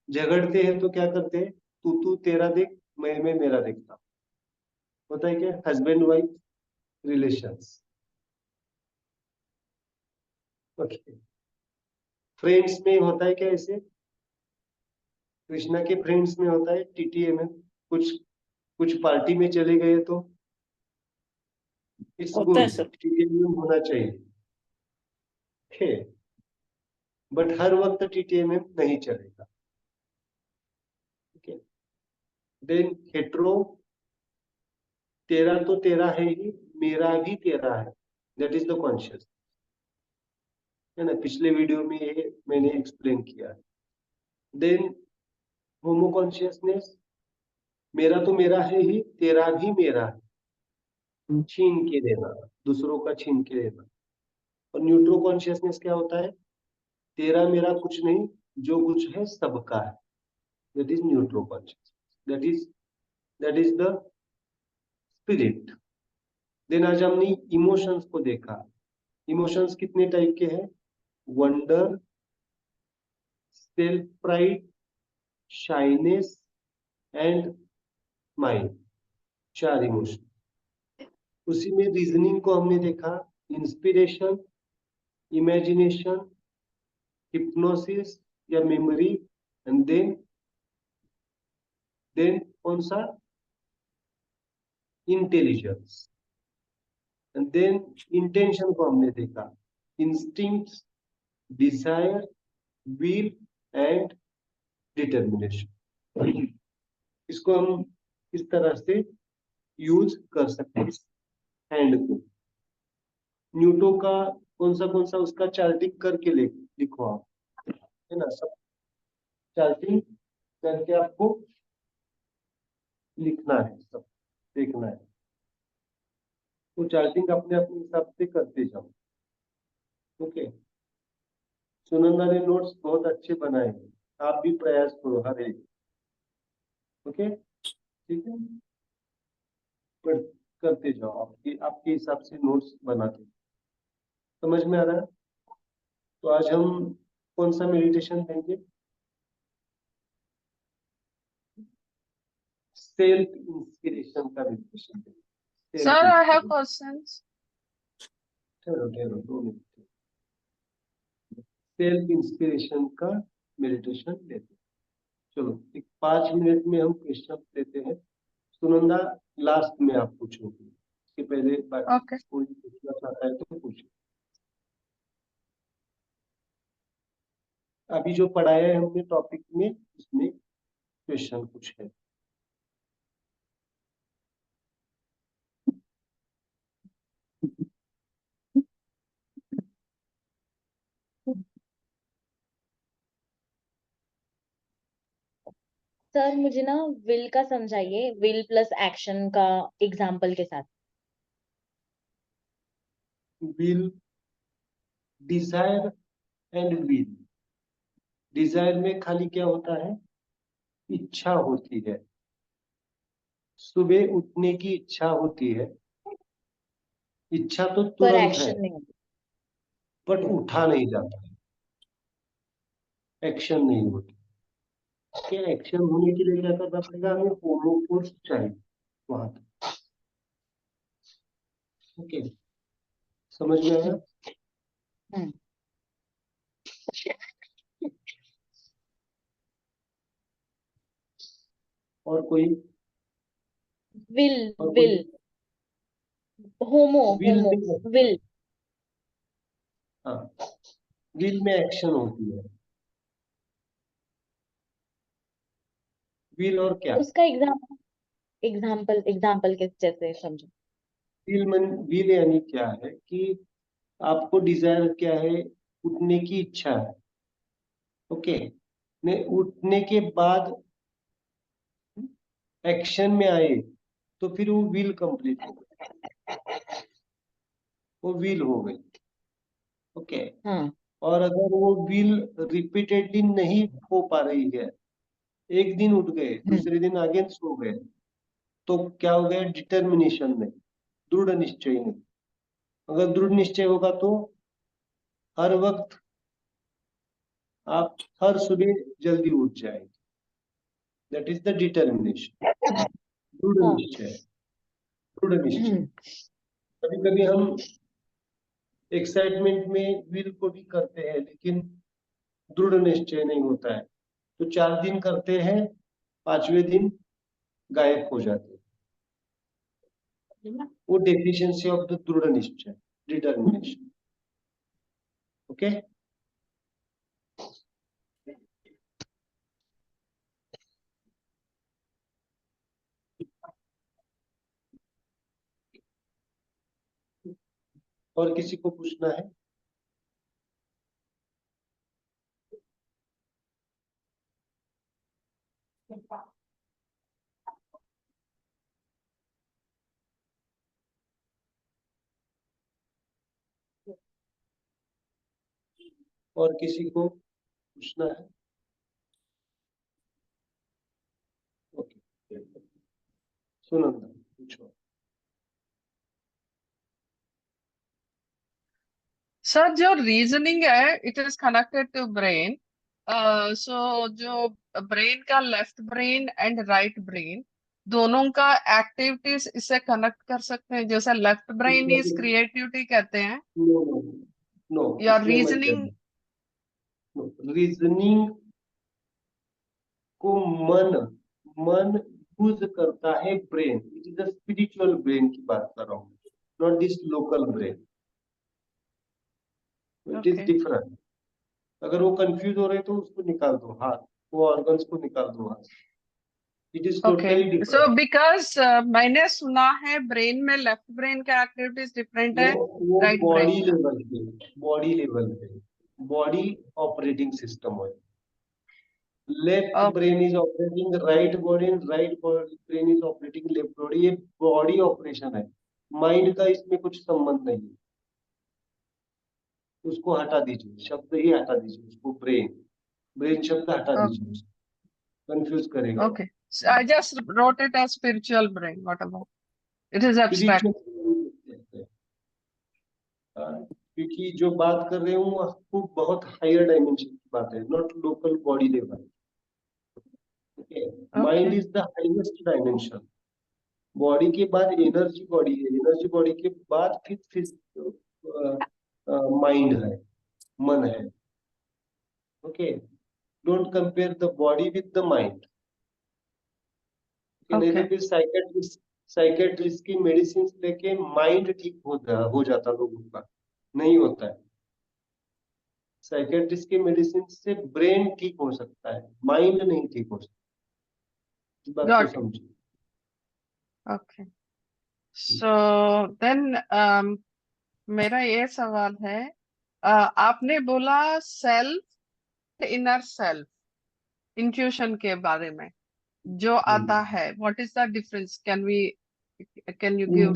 झगड़ते हैं तो क्या करते हैं? तू तेरा देख, मैं मेरा देखता हूं। होता है क्या? Husband wife relations. Okay, friends में होता है क्या ऐसे? कृष्णा के फ्रेंड्स में होता है TTMM। कुछ कुछ पार्टी में चले गए तो इट्स होता है गुड, सर। TTMM होना चाहिए। ओके, बट हर वक्त TTMM नहीं चलेगा। ओके, देन हेट्रो, तेरा तो तेरा है ही, मेरा भी तेरा है, दैट इज द कॉन्शियस, है ना? पिछले वीडियो में ये मैंने एक्सप्लेन किया। देन होमो कॉन्शियसनेस, मेरा तो मेरा है ही, तेरा भी मेरा है, छीन के देना, दूसरों का छीन के देना। और न्यूट्रो कॉन्शियसनेस क्या होता है? तेरा मेरा कुछ नहीं, जो कुछ है सबका है, दैट इज न्यूट्रो consciousness, that is the spirit. Then आज हमने इमोशंस को देखा। इमोशंस कितने टाइप के हैं? Wonder, self pride, shyness and mind. चार इमोशन। उसी में रीजनिंग को हमने देखा: इंस्पिरेशन, इमेजिनेशन, हिप्नोसिस या मेमोरी, एंड देन कौन सा? इंटेलिजेंस। एंड देन इंटेंशन को हमने देखा: instincts, desire, will and determination. इसको हम इस तरह से यूज कर सकते हैं हैंड को। न्यूटो का कौन सा उसका चार्टिंग करके लिखो आप, है ना? सब चार्टिंग करके आपको लिखना है, सब देखना है। वो चार्टिंग अपने अपने हिसाब से करते जाओ। ओके, सुनंदा ने नोट्स बहुत अच्छे बनाए हैं, आप भी प्रयास करो हर एक। ओके, ठीक है, पर करते जाओ, आपके आपके हिसाब से नोट्स बनाते। समझ में आ रहा है? तो आज हम कौन सा मेडिटेशन देंगे? सेल्फ इंस्पिरेशन का मेडिटेशन देंगे। Sir, I have questions. ठहरो ठहरो 2 मिनट। सेल्फ इंस्पिरेशन का मेडिटेशन लेते हैं। चलो एक 5 मिनट में हम क्वेश्चन लेते हैं। सुनंदा लास्ट में आप पूछोगे, इसके पहले बाकी Okay. कोई पूछना चाहता है तो पूछो। अभी जो पढ़ाया है हमने टॉपिक में, उसमें क्वेश्चन कुछ है। सर मुझे ना विल का समझाइए, विल प्लस एक्शन का एग्जाम्पल के साथ। Will, desire and will. Desire में खाली क्या होता है? इच्छा होती है, सुबह उठने की इच्छा होती है। इच्छा तो पर तुरंत है, एक्शन नहीं होता। बट उठा नहीं जाता है, एक्शन नहीं होती। क्या एक्शन होने के लिए क्या करना पड़ेगा? हमें होमो फोर्स चाहिए वहां तक। ओके, समझ में आया? हम्म। और कोई? विल, और विल, कोई? होमो, विल होमो, में, विल। हाँ, विल में एक्शन होती है। विल और क्या? उसका एग्जाम्पल एग्जाम्पल के जैसे समझो। विल यानी क्या है कि आपको डिजायर क्या है? उठने की इच्छा है। ओके, ने उठने के बाद एक्शन में आए तो फिर वो विल कंप्लीट हो गई, वो विल हो गई। ओके, हाँ। और अगर वो विल रिपीटेडली नहीं हो पा रही है, एक दिन उठ गए, दूसरे दिन आगे सो गए, तो क्या हो गया? डिटर्मिनेशन नहीं, दृढ़ निश्चय नहीं। अगर दृढ़ निश्चय होगा तो हर वक्त आप हर सुबह जल्दी उठ जाएंगे। दैट इज द डिटर्मिनेशन, दृढ़ हाँ। निश्चय, दृढ़ निश्चय। कभी कभी हम एक्साइटमेंट में विल को भी करते हैं, लेकिन दृढ़ निश्चय नहीं होता है, तो 4 दिन करते हैं, 5वें दिन गायब हो जाते हैं। वो डेफिशिएंसी ऑफ द दृढ़ निश्चय, डिटर्मिनेशन। ओके, और किसी को पूछना है? और किसी को पूछना है? ओके, सुनंदा पूछो। सर जो रीजनिंग है it is connected to brain. So जो ब्रेन का left brain and right brain दोनों का एक्टिविटीज इससे कनेक्ट कर सकते हैं, जैसे लेफ्ट ब्रेन इज क्रिएटिविटी कहते हैं नो नो नो, या इसमें मत रीजनिंग। जाइए। रीजनिंग को मन यूज करता है brain. It is the spiritual brain की बात कर रहा हूँ, not this local brain. It is okay different. अगर वो कंफ्यूज हो रहे तो उसको निकाल दो, हाथ, वो ऑर्गन्स को निकाल दो हाथ। It is okay totally so different. Because मैंने सुना है ब्रेन में लेफ्ट ब्रेन का एक्टिविटीज डिफरेंट है वो राइट ब्रेन बॉडी का। लेवल पे, बॉडी लेवल पे, बॉडी ऑपरेटिंग सिस्टम है। Left okay brain is operating right body, right brain is operating left body. ये बॉडी ऑपरेशन है, माइंड का इसमें कुछ संबंध नहीं है, उसको हटा दीजिए, शब्द ही हटा दीजिए उसको, ब्रेन शब्द हटा दीजिए, कंफ्यूज करेगा। Okay. So I just wrote it as spiritual brain. What about? It is abstract. Spiritual, क्योंकि जो बात कर रहे हूँ आपको बहुत हायर डायमेंशन की बात है, not local body level. Mind is the highest dimension. Body के बाद एनर्जी बॉडी है, एनर्जी बॉडी के बाद फिर माइंड है, मन है। Okay, don't compare the body with the mind. नहीं तो फिर साइकेट्रिस्ट की मेडिसिन लेके माइंड ठीक हो जाता लोगों का, नहीं होता है। साइकेट्रिस्ट की मेडिसिन से ब्रेन ठीक हो सकता है, माइंड नहीं ठीक हो सकता। इस बात को Got it. समझिए। Okay. So then मेरा ये सवाल है, आपने बोला सेल्फ, इनर सेल्फ, इंट्यूशन के बारे में जो आता है, what is the difference? Can you give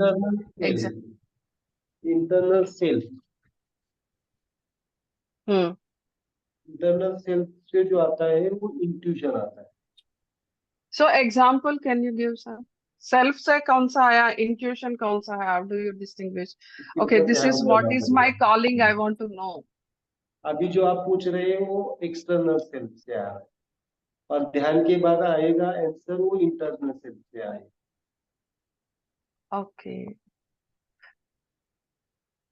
example? Internal self, hmm internal self से जो आता है वो इंट्यूशन आता है। So example can you give some? Self से कौन सा आया, इंट्यूशन कौन सा है? How do you distinguish? Okay, this is what is my calling, I want to know. अभी जो आप पूछ रहे हैं वो एक्सटर्नल सेल्फ से आ रहा है, और ध्यान के बाद आएगा आंसर वो इंटरनल सेल्फ से आएगा। ओके,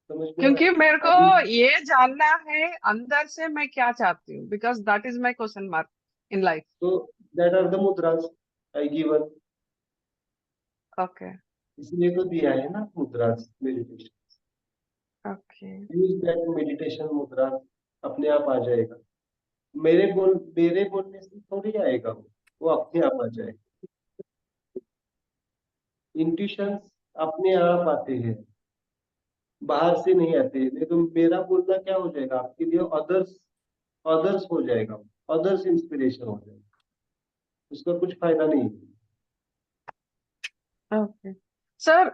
समझ में? क्योंकि मेरे को ये जानना है अंदर से मैं क्या चाहती हूँ, because that is my question mark in life. तो that are the mudras I given, okay इसलिए तो दिया है ना mudras meditation. Okay use that meditation mudra, अपने आप आ जाएगा। मेरे बोलने से थोड़ी आएगा, वो अपने आप आ जाएगा। इंट्यूशन अपने आप आते हैं, बाहर से नहीं आते। नहीं तो मेरा बोलना क्या हो जाएगा आपके लिए, अदर्स हो जाएगा, अदर्स इंस्पिरेशन हो जाएगा, उसका कुछ फायदा नहीं है। ओके सर,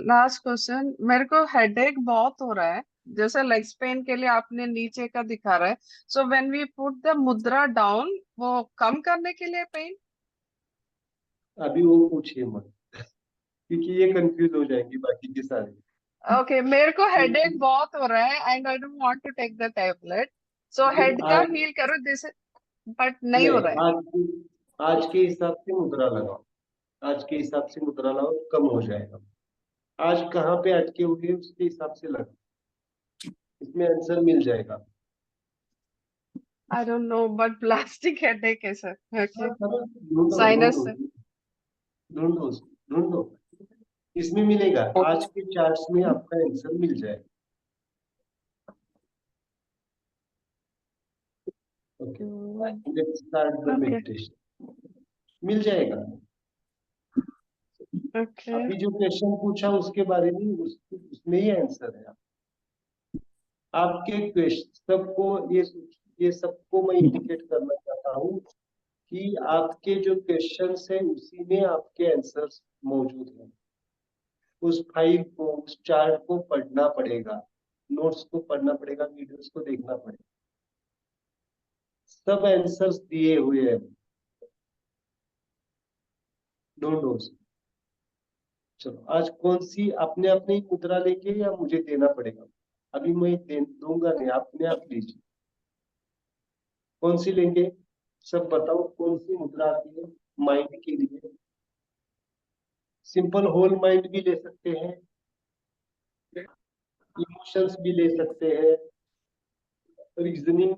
लास्ट क्वेश्चन, मेरे को हेडेक बहुत हो रहा है, जैसे लेग्स पेन के लिए आपने नीचे का दिखा रहा है, so when we put the mudra down, वो कम करने के लिए पेन? अभी वो पूछिए मत, क्योंकि ये कंफ्यूज हो जाएंगी बाकी के सारे। ओके, मेरे को हेडेक बहुत हो रहा है and I don't want to take the tablet, so head का हील करो दिस, बट नहीं हो रहा है। आज के हिसाब से मुद्रा लगाओ, आज के हिसाब से मुद्रा लगाओ, कम हो जाएगा। आज कहाँ पे अटके हुए हैं उसके हिसाब से लगाओ, इसमें आंसर मिल जाएगा। I don't know, but plastic headache है सर। ओके, ढूंढो साइनस ढूंढो से। ढूंढो ढूंढो, इसमें मिलेगा, आज के चार्ट्स में आपका आंसर मिल जाएगा। Okay, let's start the meditation, मिल जाएगा। ओके अभी जो क्वेश्चन पूछा उसके बारे में उसमें ही आंसर है। आपके क्वेश्चन सबको ये सबको मैं इंडिकेट करना चाहता हूँ कि आपके जो क्वेश्चंस है उसी में आपके आंसर्स मौजूद हैं। उस फाइल को, उस चार्ट को पढ़ना पड़ेगा, नोट्स को पढ़ना पड़ेगा, वीडियोस को देखना पड़ेगा, सब आंसर्स दिए हुए हैं। ढूंढो। चलो, आज कौन सी अपने अपने मुद्रा लेंगे या मुझे देना पड़ेगा? अभी मैं दूंगा नहीं, अपने आप लीजिए। कौन सी लेंगे? सब बताओ, कौन सी मुद्रा आती है माइंड के लिए? सिंपल होल माइंड भी ले सकते हैं, इमोशंस भी ले सकते हैं, रीजनिंग,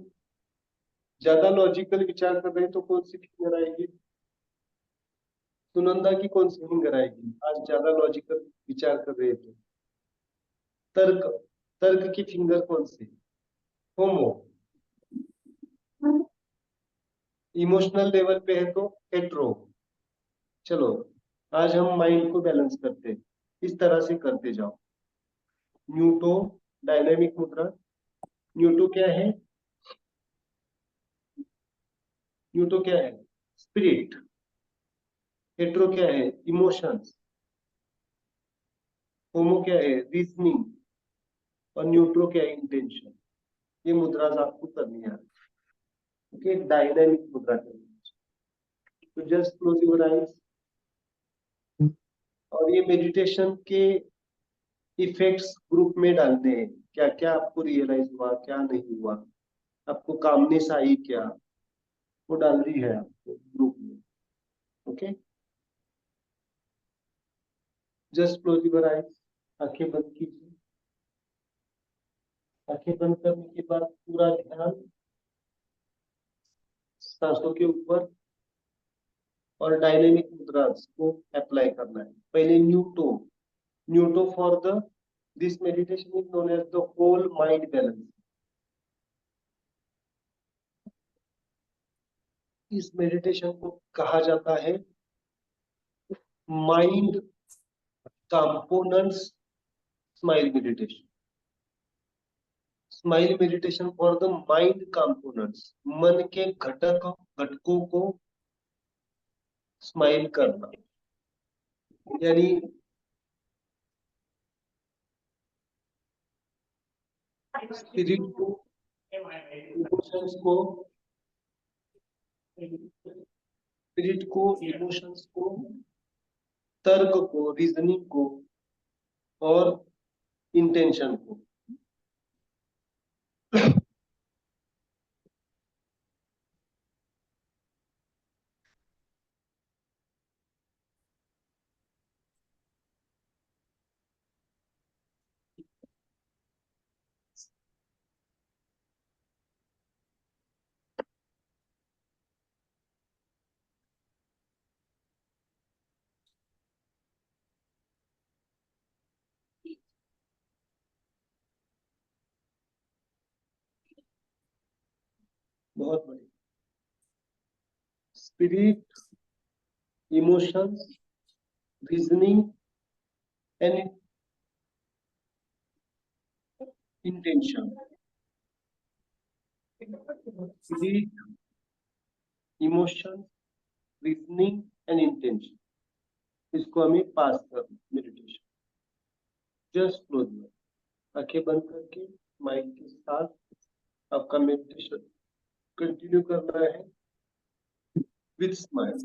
ज्यादा लॉजिकल विचार कर रहे हैं तो कौन सी फिंगर आएगी? सुनंदा की कौन सी फिंगर आएगी? आज ज्यादा लॉजिकल विचार कर रहे थे। तर्क, तर्क की फिंगर कौन सी? होमो। इमोशनल लेवल पे है तो हेट्रो। चलो, आज हम माइंड को बैलेंस करते हैं, इस तरह से करते जाओ। न्यूटो, डायनामिक मुद्रा। न्यूटो क्या है? न्यूटो क्या है? स्पिरिट। हेट्रो क्या है? इमोशंस। होमो क्या है? रीजनिंग। और न्यूट्रो क्या है? इंटेंशन। ये मुद्रा आपको करनी है। ओके, डायनामिक मुद्रा करनी है। तो जस्ट क्लोज योर आईज। और ये मेडिटेशन के इफेक्ट्स ग्रुप में डालते हैं। क्या क्या आपको रियलाइज हुआ, क्या नहीं हुआ, आपको कामनेस आई क्या, वो डाल दी है आपको ग्रुप में। Okay, just close your eyes. आंखें बंद कीजिए। आंखें बंद करने के बाद पूरा ध्यान सांसों के ऊपर और डायनेमिक मुद्रा को अप्लाई करना है। पहले न्यूटो। न्यूटो for the this meditation is known as the whole mind balance. इस मेडिटेशन को कहा जाता है mind components smile meditation. Smile meditation for the mind components, मन के घटकों को स्माइल करना, यानी स्पिरिट को, इमोशंस को, इमोशंस को, तर्क को, रीजनिंग को और इंटेंशन को। बहुत बढ़िया। Spirit, emotions, reasoning and intention. Spirit, emotion, reasoning and intention, इसको हमें पास करना मेडिटेशन। जस्ट क्लोज आंखें बंद करके माइंड के साथ आपका मेडिटेशन कंटिन्यू करना है विद स्माइल।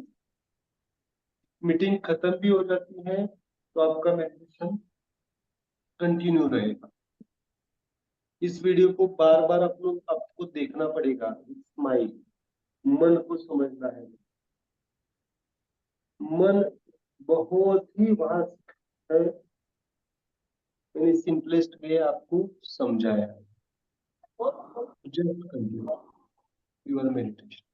मीटिंग खत्म भी हो जाती है तो आपका मेडिटेशन कंटिन्यू रहेगा। इस वीडियो को बार बार आपको देखना पड़ेगा। स्माइल, मन को समझना है। मन बहुत ही वास्ट है, मैंने सिंपलेस्ट वे आपको समझाया है। Just continue your meditation.